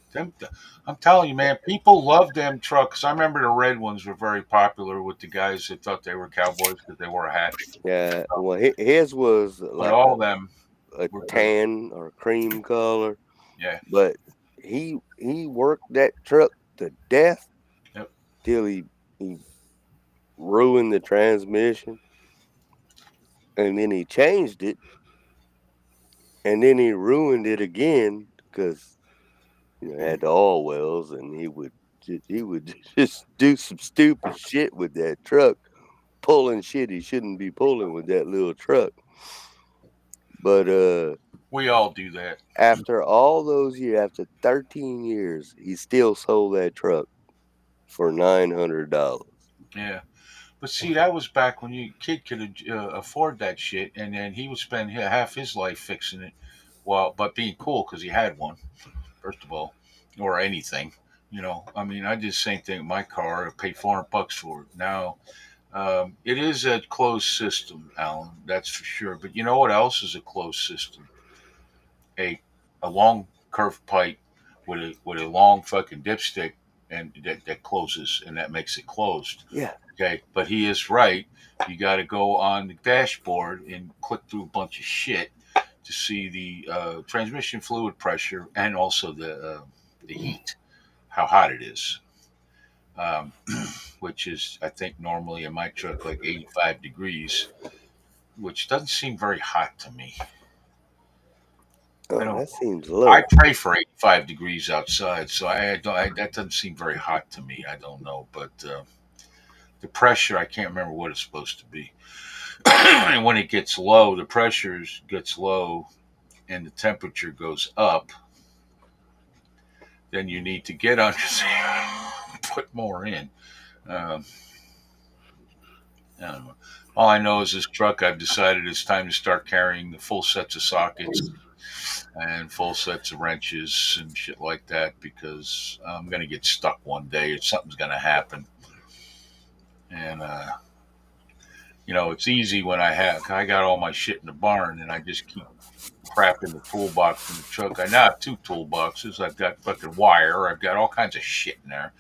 I'm telling you, man, people love them trucks. I remember the red ones were very popular with the guys that thought they were cowboys because they wore a hat. Yeah, well, his was But like all of them a were good. tan or cream color, Yeah. but he worked that truck to death Yep. till he ruined the transmission, and then he changed it, and then he ruined it again because had the oil wells, and he would just do some stupid shit with that truck, pulling shit he shouldn't be pulling with that little truck. But We all do that. after all those years, after 13 years, he still sold that truck for $900. Yeah. But see, that was back when you kid could afford that shit, and then he would spend half his life fixing it, but being cool because he had one, first of all, or anything. I mean, I did the same thing with my car. I paid $400 for it. Now, it is a closed system, Alan. That's for sure. But you know what else is a closed system? A a long curved pipe with a long fucking dipstick, and that closes, and that makes it closed. Yeah. Okay, but he is right. You got to go on the dashboard and click through a bunch of shit to see the transmission fluid pressure and also the heat, how hot it is. Um, which is, I think, normally in my truck like 85 degrees, which doesn't seem very hot to me. I don't. That seems low. I pray for 85 degrees outside, so that doesn't seem very hot to me. I don't know, but the pressure, I can't remember what it's supposed to be. And when it gets low, the pressure gets low and the temperature goes up, then you need to get under there, put more in. Um, I don't know. All I know is this truck, I've decided it's time to start carrying the full sets of sockets and full sets of wrenches and shit like that because I'm going to get stuck one day or something's going to happen. And, it's easy when I got all my shit in the barn and I just keep crap in the toolbox in the truck. I now have 2 toolboxes. I've got fucking wire. I've got all kinds of shit in there.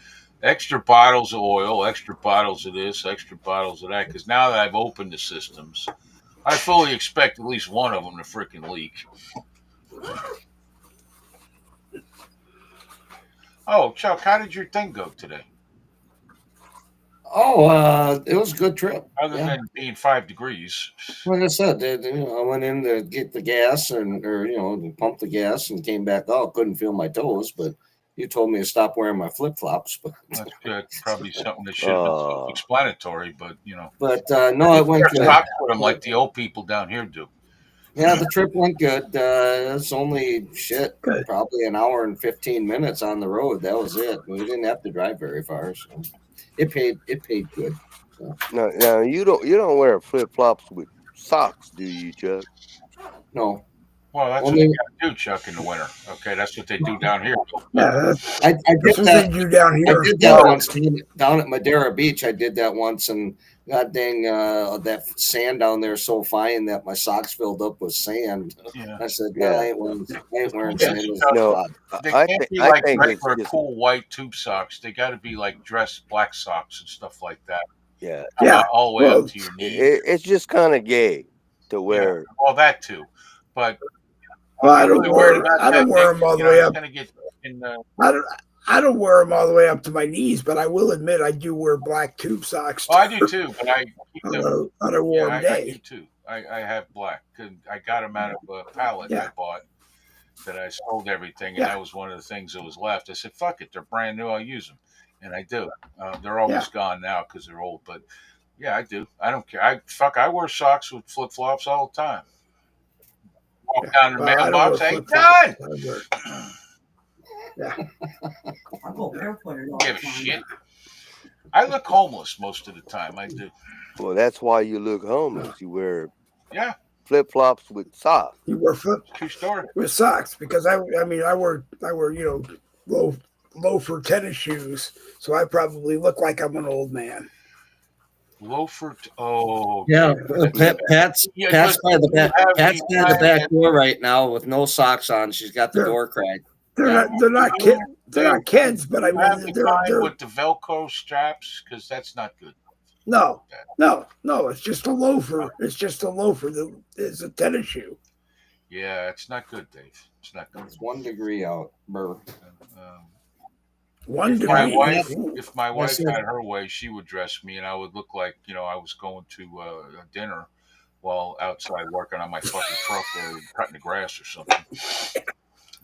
Extra bottles of oil, extra bottles of this, extra bottles of that. Because now that I've opened the systems, I fully expect at least one of them to freaking leak. Oh, Chuck, how did your thing go today? Oh, it was a good trip. Other than being 5 degrees. Like I said, I went in to get the gas to pump the gas and came back out. Couldn't feel my toes, but you told me to stop wearing my flip flops. But That's good. Probably something that should have been self-explanatory, but But no, it went good. Stop with them like the old people down here do. Yeah, the trip went good. It's only probably an hour and 15 minutes on the road. That was it. We didn't have to drive very far, so it paid good. Now you don't wear flip flops with socks, do you, Chuck? No. Well, that's what Only they got to do, Chuck, in the winter. Okay, that's what they do down here. Yeah, I that's did what they that. do down I here. did that once down at Madeira Beach. I did that once, and god dang, that sand down there is so fine that my socks filled up with sand. Yeah. I said, Yeah. I ain't wearing Yeah, sandals. No, They I can't think be I like think it's regular just cool white tube socks. They got to be like dressed black socks and stuff like that. yeah. Yeah, All the way well, up to your knees. It's just kind of gay to Yeah, wear. well, that too. But well, I'm really worried about I that. don't wear them all the way It's up. going to get in the. I don't wear them all the way up to my knees, but I will admit I do wear black tube socks Oh, I do too, but I keep them. on a warm I day. do too. I have black. I got them out of a pallet I bought that I sold everything, and that was one of the things that was left. I said, "Fuck it, they're brand new. I'll use them," and I do. They're almost gone now because they're old, but yeah, I do. I don't care. I wear socks with flip flops all the time. Walk down the mailbox, ain't done. Yeah. I go barefoot all Give the a time. shit. I look homeless most of the time. I do. Well, that's why you look homeless. You wear Yeah, flip flops with socks. You wear flip true story. with socks because I wear loafer tennis shoes, so I probably look like I'm an old man. Loafer. Oh, Yeah, okay. Pat's Yeah, Pat's just- by the back. you have Pat's the by the back fact door right now with no socks on. She's got the They're- door cracked. They're not kids, but I You have mean the kind they're with the Velcro straps because that's not good. no. It's just a loafer. It's just a loafer. It's a tennis shoe. Yeah, it's not good, Dave. It's not good. It's 1 degree out, Burr. One If my degree. wife, Ooh. if my wife it. had her way, she would dress me, and I would look like I was going to a dinner while outside working on my fucking truck or cutting the grass or something.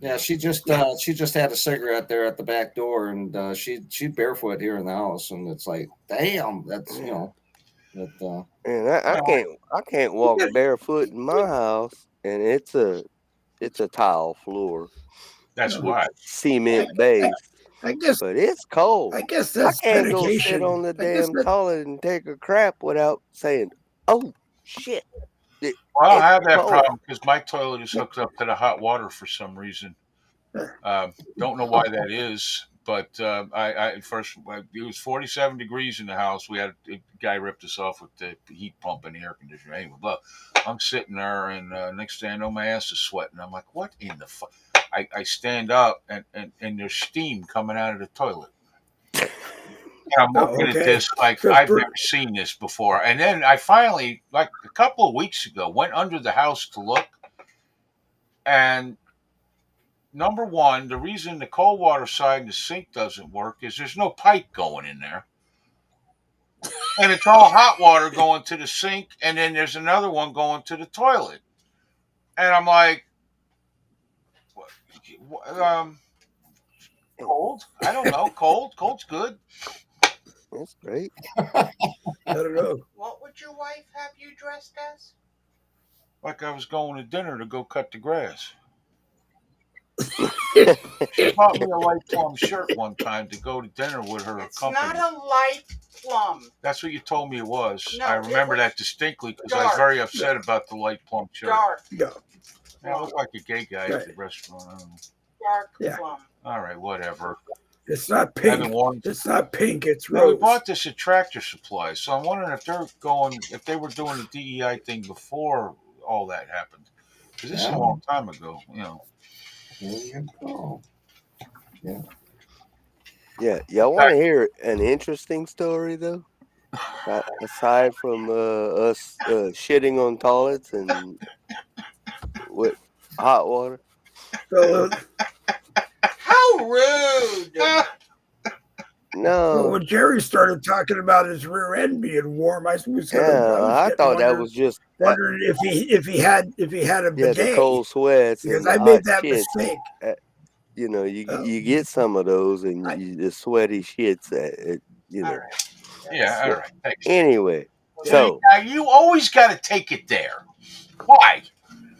Yeah, she just had a cigarette there at the back door, and she barefoot here in the house, and it's like, damn, that's But And I can't walk barefoot in my house, and it's a tile floor, That's why. cement base, I guess but it's cold. I guess I that's can't go medication. sit on the I guess damn toilet and take a crap without saying, "Oh shit." Well, I don't It's have that cold. problem because my toilet is hooked up to the hot water for some reason. Don't know why that is, but I first it was 47 degrees in the house. We had a guy ripped us off with the heat pump and the air conditioner. Anyway, look, I'm sitting there, and next thing I know, my ass is sweating. I'm like, what in the fuck? I stand up, and there's steam coming out of the toilet. And I'm looking at this like I've never seen this before. And then I finally, like a couple of weeks ago, went under the house to look. And number one, the reason the cold water side and the sink doesn't work is there's no pipe going in there. And it's all hot water going to the sink, and then there's another one going to the toilet. And I'm like, cold? I don't know. Cold's good. That's great. I don't know. What would your wife have you dressed as? Like I was going to dinner to go cut the grass. She bought me a light plum shirt one time to go to dinner with her It's company. not a light plum. That's what you told me it was. No, I it remember was that distinctly because I was very upset about the light plum shirt. Dark, No. I look like a gay guy at Right. the restaurant. I don't know. dark Yeah. plum. All right, whatever. It's not I haven't pink. worn. It's not pink. It's No, we rose. bought this at Tractor Supply, so I'm wondering if they were doing the DEI thing before all that happened. Because this is a long time ago, Oh. Yeah, y'all want to hear an interesting story though? Aside from us shitting on toilets and with hot water. So, How rude! No, when Jerry started talking about his rear end being warm, I was I thought that was just wondering if he had a bidet. the cold sweats because and I the made hot that shits. mistake. You get some of those and the sweaty shits. All right. Yeah, all right. Thanks. Anyway, so You always got to take it there. Why?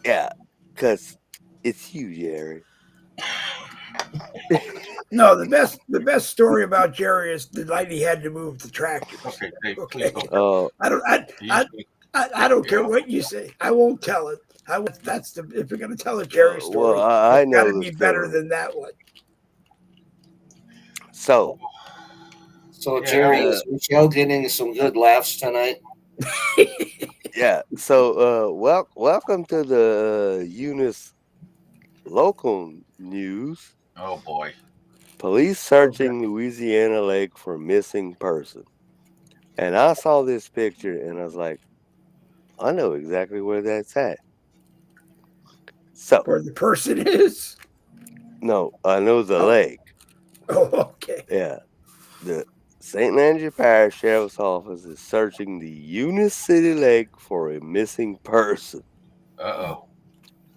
yeah, because it's you, Jerry. No, the best story about Jerry is the night he had to move the tractors. Okay, Dave, Okay. please don't. I don't I don't care what you say. I won't tell it. That's the if you're gonna tell a Jerry story, I it's gotta know the be better story. than that one. So, So, Yeah, Jerry, is Michelle getting some good laughs tonight? yeah. So, welcome to the Eunice local news. oh boy. Police searching Louisiana lake for missing person. And I saw this picture and I was like, I know exactly where that's at. So, Where the person is. no, I know the lake. Oh, okay. Yeah. The St. Landry Parish Sheriff's Office is searching the Eunice City Lake for a missing person. Uh-oh.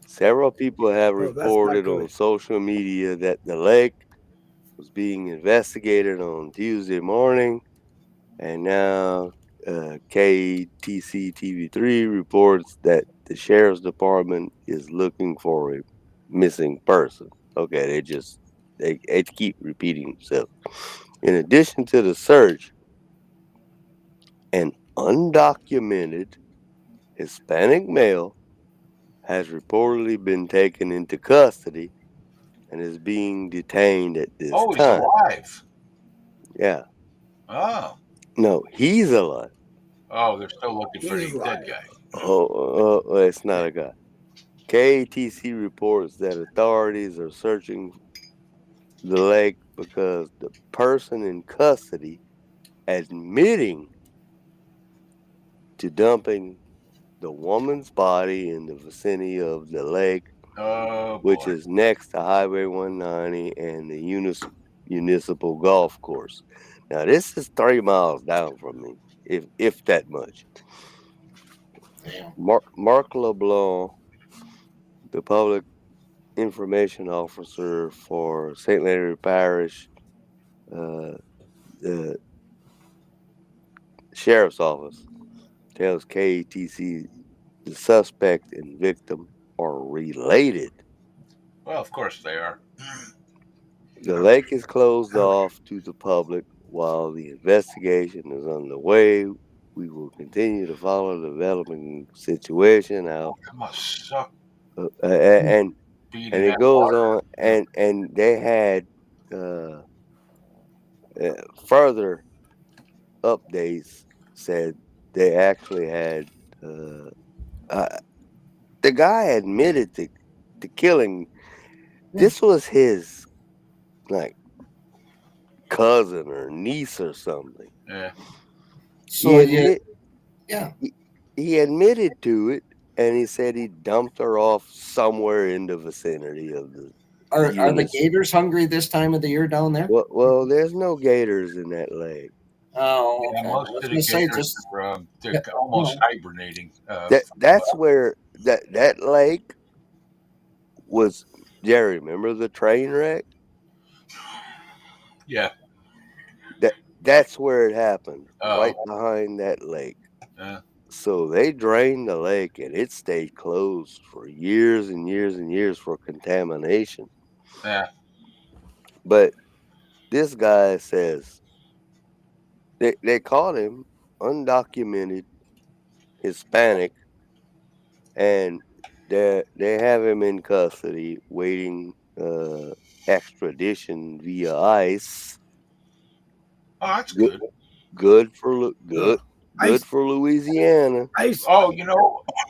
Several people have Oh, that's not reported on good. social media that the lake was being investigated on Tuesday morning, and now KTC TV3 reports that the sheriff's department is looking for a missing person. Okay, they keep repeating themselves. In addition to the search, an undocumented Hispanic male has reportedly been taken into custody and is being detained at this Oh, he's time. alive. Yeah. Oh. No, he's alive. Oh, they're still looking for He's the dead alive. guy. Oh, it's not a guy. KATC reports that authorities are searching the lake because the person in custody admitting to dumping the woman's body in the vicinity of the lake, Oh which boy. is next to Highway 190 and the municipal golf course. Now, this is 3 miles down from me, if that much. Yeah. Mark LeBlanc, the public information officer for St. Landry Parish, the sheriff's office, tells KATC the suspect and victim are related. Well, of course they are. The lake is closed off to the public while the investigation is underway. We will continue to follow the developing situation out, That must suck and beating it that goes water. on, and they had uh, further updates said they actually had uh, the guy admitted to killing. This was his like cousin or niece or something. Yeah. So, yeah. He admitted to it, and he said he dumped her off somewhere in the vicinity of the Are the Eunice. gators hungry this time of the year down there? Well, there's no gators in that lake. Oh, Yeah, okay. most I was of the gonna say gators just are they're almost hibernating. That's where that lake was. Jerry, remember the train wreck? Yeah. That's where it happened, Oh. right behind that lake. Yeah. So they drained the lake, and it stayed closed for years and years and years for contamination. Yeah. But this guy says they caught him undocumented Hispanic, and they have him in custody waiting extradition via ICE. Oh, that's good. Good for good ICE, for Louisiana. ICE, Oh,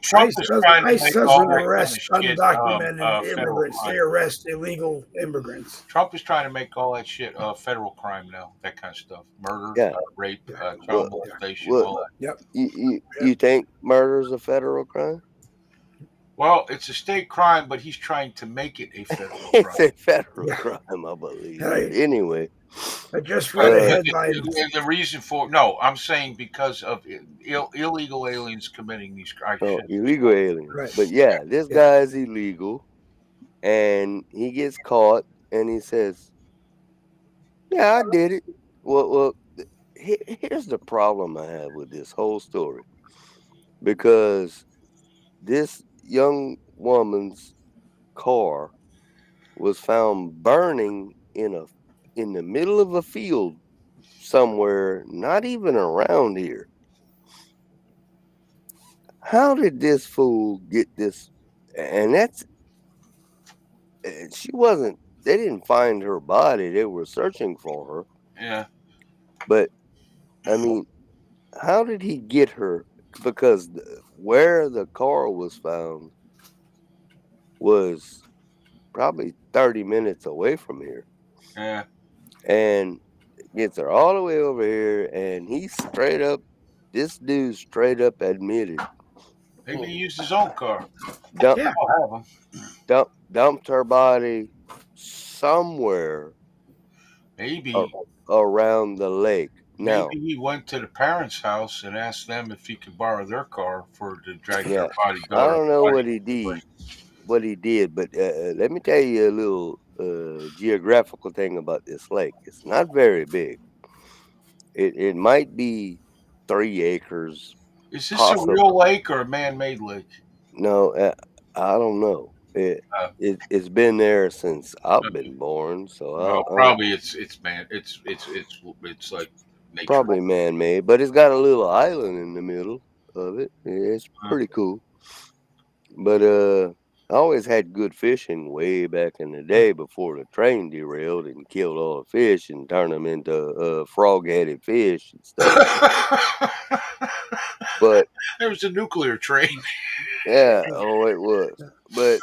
Trump is trying to ICE make all doesn't that kind arrest of shit undocumented federal immigrants. They crime. arrest illegal immigrants. Trump is trying to make all that shit federal crime now. That kind of stuff, murder, Yeah. rape, What- child molestation, what- all that. Yep. You think murder is a federal crime? Well, it's a state crime, but he's trying to make it a federal It's crime. a federal Yeah. crime, I believe. Hey. But anyway, I just read a headline. The reason for no, I'm saying because of illegal aliens committing these crimes. illegal aliens. Right. But yeah, this guy is illegal, and he gets caught, and he says, "Yeah, I did it." Well, here's the problem I have with this whole story, because this young woman's car was found burning in a in the middle of a field somewhere, not even around here. How did this fool get this? And that's she wasn't. They didn't find her body. They were searching for her. Yeah. But I mean, how did he get her? Because where the car was found was probably 30 minutes away from here, Yeah. and gets her all the way over here, and he straight up. This dude straight up admitted Maybe he used his own car. dump, Yeah. I'll have him. dumped her body somewhere Maybe around the lake. Now, maybe he went to the parents' house and asked them if he could borrow their car to drag yeah, their body. I don't know what he did, but let me tell you a little geographical thing about this lake. It's not very big. It might be 3 acres. Is this a Possible. real lake or a man-made lake? No, I don't know. It's been there since I've been born, so Well, I probably it's man. It's like nature. probably man-made, but it's got a little island in the middle of it. It's pretty cool. But I always had good fishing way back in the day before the train derailed and killed all the fish and turned them into frog-headed fish and stuff. But there was a nuclear train. yeah, oh, it was. But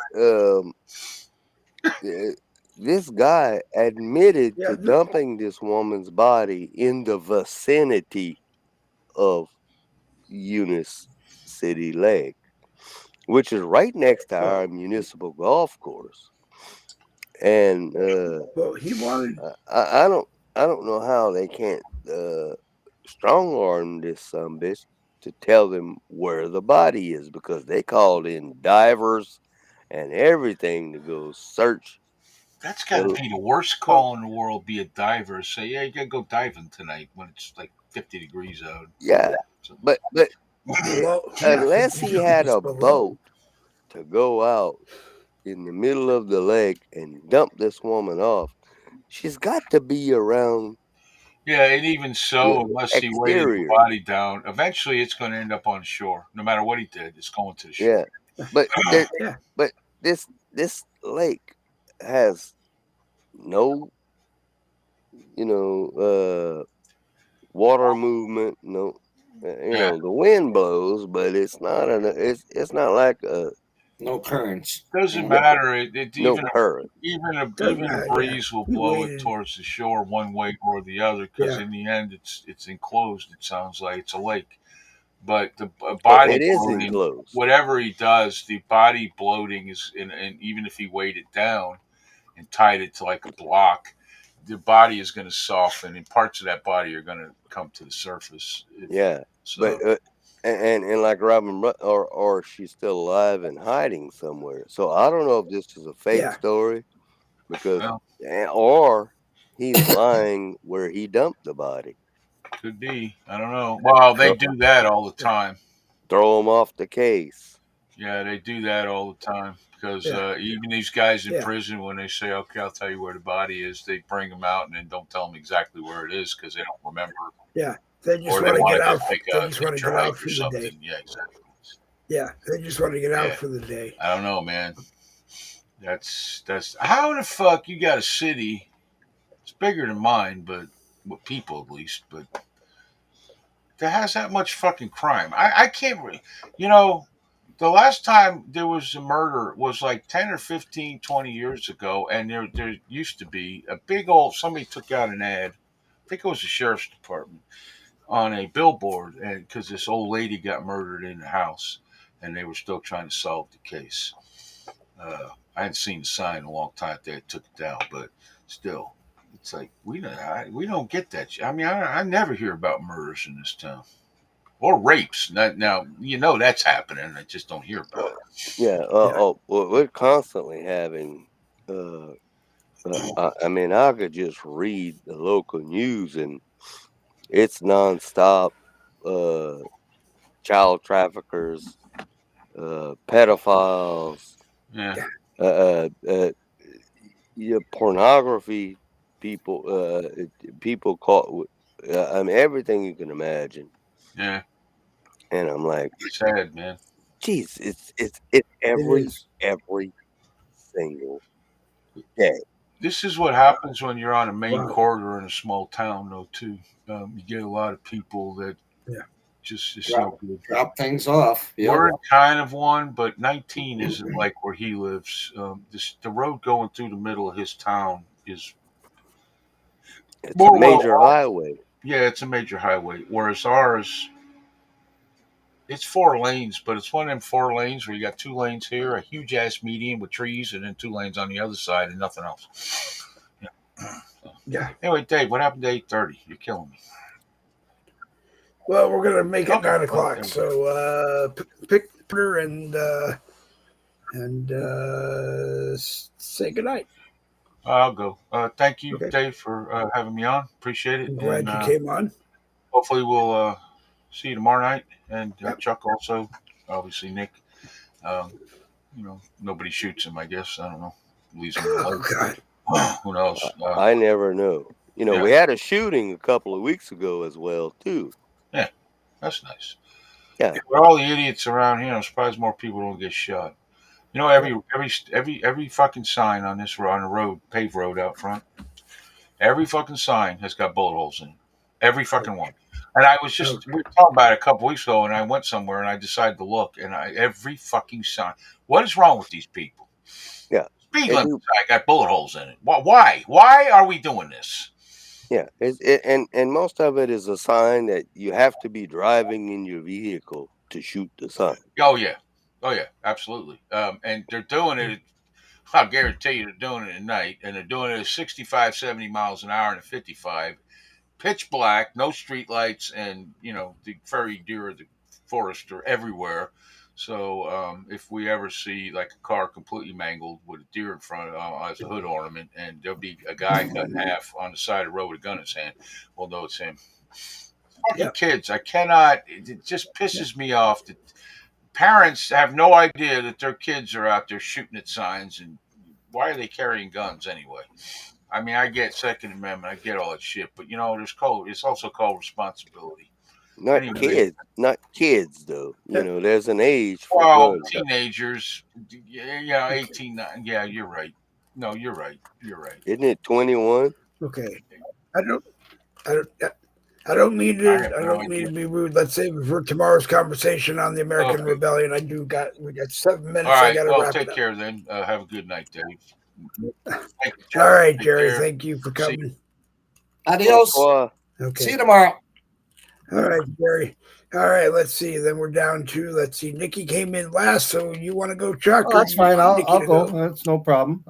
this guy admitted to dumping this woman's body in the vicinity of Eunice City Lake, which is right next to our municipal golf course. And Well, he wanted. I don't know how they can't strong arm this bitch to tell them where the body is, because they called in divers and everything to go search. That's got to be the worst call in the world. Be a diver. Say, yeah, you gotta go diving tonight when it's like 50 degrees out. Yeah, but unless he had a boat to go out in the middle of the lake and dump this woman off, she's got to be around. Yeah, and even so, unless he weighted the body down, eventually it's going to end up on the shore. No matter what he did, it's going to the shore. Yeah, but this lake has no, water movement. No, the wind blows, but it's not it's not like no currents. Doesn't matter. No current. Even a breeze will blow it towards the shore one way or the other, because in the end it's enclosed. It sounds like it's a lake, but the body it is bloating, enclosed. whatever he does, the body bloating is, and even if he weighed it down and tied it to like a block, the body is going to soften, and parts of that body are going to come to the surface. But and like Robin, or she's still alive and hiding somewhere. So I don't know if this is a fake story, because or he's lying where he dumped the body. Could be. I don't know. Well, they do that all the time. Throw him off the case. Yeah, they do that all the time, because even these guys in prison, when they say, "Okay, I'll tell you where the body is," they bring them out and then don't tell them exactly where it is because they don't remember. Yeah, they just want to get out. They just want to get out for the day. Yeah, exactly. Yeah, they just want to get out for the day. I don't know, man. That's how the fuck you got a city? It's bigger than mine, but with people at least, but that has that much fucking crime. I can't really, the last time there was a murder was like 10 or 15, 20 years ago, and there used to be a big old, somebody took out an ad, I think it was the sheriff's department, on a billboard, and because this old lady got murdered in the house, and they were still trying to solve the case. I hadn't seen the sign in a long time. They took it down, but still, it's like we don't get that. I mean, I never hear about murders in this town or rapes. Now that's happening. I just don't hear about it. Yeah. Well, we're constantly having. I mean, I could just read the local news, and it's nonstop. Child traffickers, pedophiles, pornography people caught. I mean, everything you can imagine, Yeah, and I'm like, it's sad, man. geez, it's It every is. single day. This is what happens when you're on a main Wow. corridor in a small town, though. Too, you get a lot of people that Yeah. just it's Drop, no good. drop things off. Yep. We're in kind of one, but 19 isn't like where he lives. The road going through the middle of his town is It's more a major highway. Yeah, it's a major highway. Whereas ours, it's 4 lanes, but it's one of them 4 lanes where you got 2 lanes here, a huge ass median with trees, and then 2 lanes on the other side, and nothing else. Yeah. Anyway, Dave, what happened to 8:30? You're killing me. Well, we're gonna make it Okay, 9 o'clock. well, So pick her and say goodnight. I'll go. Thank you, Okay. Dave, for having me on. Appreciate it. I'm glad And you came on. hopefully we'll see you tomorrow night. And Yep. Chuck also, obviously Nick. Nobody shoots him, I guess. I don't know. Leaves him Oh alone. God. Who knows? I never know. Yeah. We had a shooting a couple of weeks ago as well too. That's nice. Yeah. For all the idiots around here, I'm surprised more people don't get shot. Every fucking sign on this road, on the road, paved road out front, every fucking sign has got bullet holes in it. Every fucking one. And I was we were talking about it a couple weeks ago, and I went somewhere and I decided to look, and every fucking sign. What is wrong with these people? Yeah. Speed limit sign got bullet holes in it. Why? Why are we doing this? Yeah, and most of it is a sign that you have to be driving in your vehicle to shoot the sign. Oh yeah, absolutely. And they're doing it. I guarantee you, they're doing it at night, and they're doing it at 65, 70 miles an hour and at 55, pitch black, no street lights, and the furry deer of the forest are everywhere. So if we ever see like a car completely mangled with a deer in front as a hood ornament, and there'll be a guy cut in half on the side of the road with a gun in his hand, we'll know it's him. Fucking kids, I cannot. It just pisses me off that parents have no idea that their kids are out there shooting at signs, and why are they carrying guns anyway? I mean, I get Second Amendment, I get all that shit, but it's also called responsibility. Not kids though. There's an age for guns. Teenagers, 18. Yeah, you're right. No, you're right. Isn't it 21? Okay. I don't mean to be rude. Let's save it for tomorrow's conversation on the American Rebellion. We got 7 minutes. All right. I got to wrap take it up. care then. Have a good night, Dave. All right, Jerry. Thank you for coming. Adios. Okay. See you tomorrow. All right, Jerry. All right, let's see. Then we're down to, Nikki came in last, so you want to go, Chuck? Oh, that's fine. I'll go. That's no problem.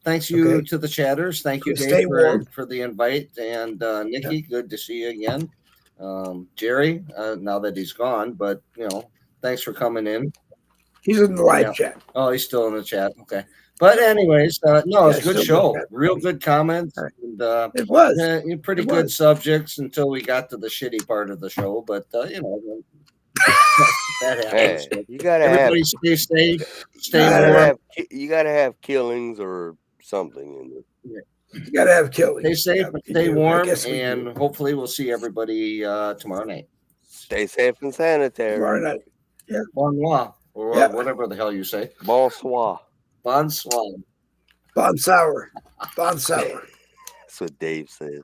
Thanks you to the chatters. Thank you, Dave, for the invite. And Nikki, good to see you again. Jerry, now that he's gone, but thanks for coming in. He's in the live chat. Oh, he's still in the chat. Okay. But anyways, no, it's a good show. Real good comments. And, it was. Pretty good subjects until we got to the shitty part of the show. But, that happens. Hey, you gotta everybody stay safe. Stay warm. You got to have killings or something in it. Yeah. You got to have killings. Stay safe, stay warm, and hopefully we'll see everybody tomorrow night. Stay safe and sanitary. Tomorrow night. Yeah. Bonsoir, or whatever the hell you say. Bonsoir. Bonsoir. Bonsour. Bonsour. That's what Dave says.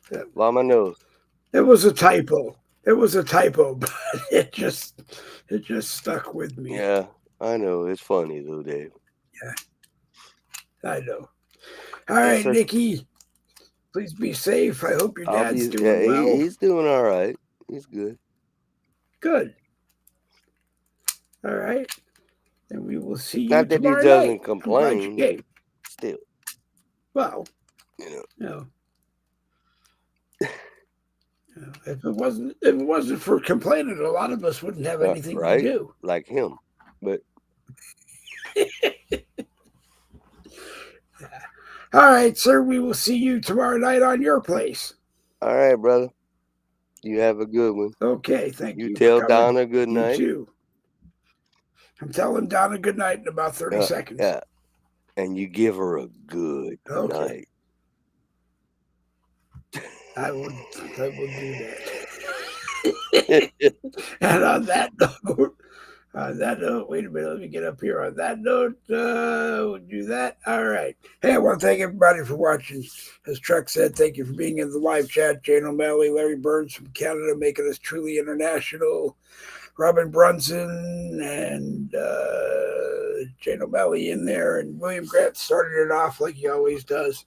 Yeah. Blow my nose. It was a typo. But it just stuck with me. Yeah, I know. It's funny though, Dave. Yeah. I know. All right, Nikki. Please be safe. I hope your dad's doing well. He's doing all right. He's good. Good. All right. And we will see you Not that tomorrow he doesn't night. complain. Still. Well, if it wasn't for complaining, a lot of us wouldn't have anything to do. Like him. But all right, sir. We will see you tomorrow night on your place. All right, brother. You have a good one. Okay, thank you. You tell Donna good night. You too. I'm telling Donna good night in about 30 seconds. Yeah. and you give her a good Okay. night. I will do that. And on that note, wait a minute, let me get up here. On that note, we'll do that. All right. Hey, I want to thank everybody for watching. As Truck said, thank you for being in the live chat. Jane O'Malley, Larry Burns from Canada, making us truly international. Robin Brunson and Jane O'Malley in there, and William Grant started it off like he always does.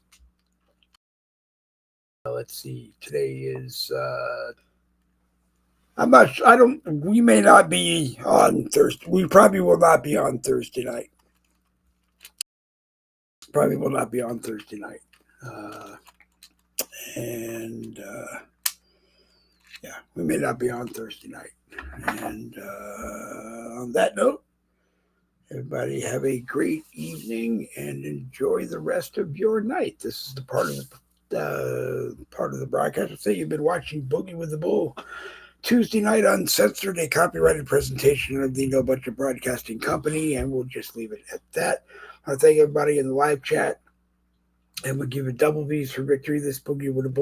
Let's see. Today is we may not be on Thursday. We probably will not be on Thursday night. Probably will not be on Thursday night. Yeah, we may not be on Thursday night. And on that note, everybody have a great evening and enjoy the rest of your night. This is the part of the broadcast. Say you've been watching Boogie with the Bull. Tuesday night, Uncensored, a copyrighted presentation of the No Budget Broadcasting Company, and we'll just leave it at that. I thank everybody in the live chat, and we'll give it double V's for victory. This Boogie with a Bull.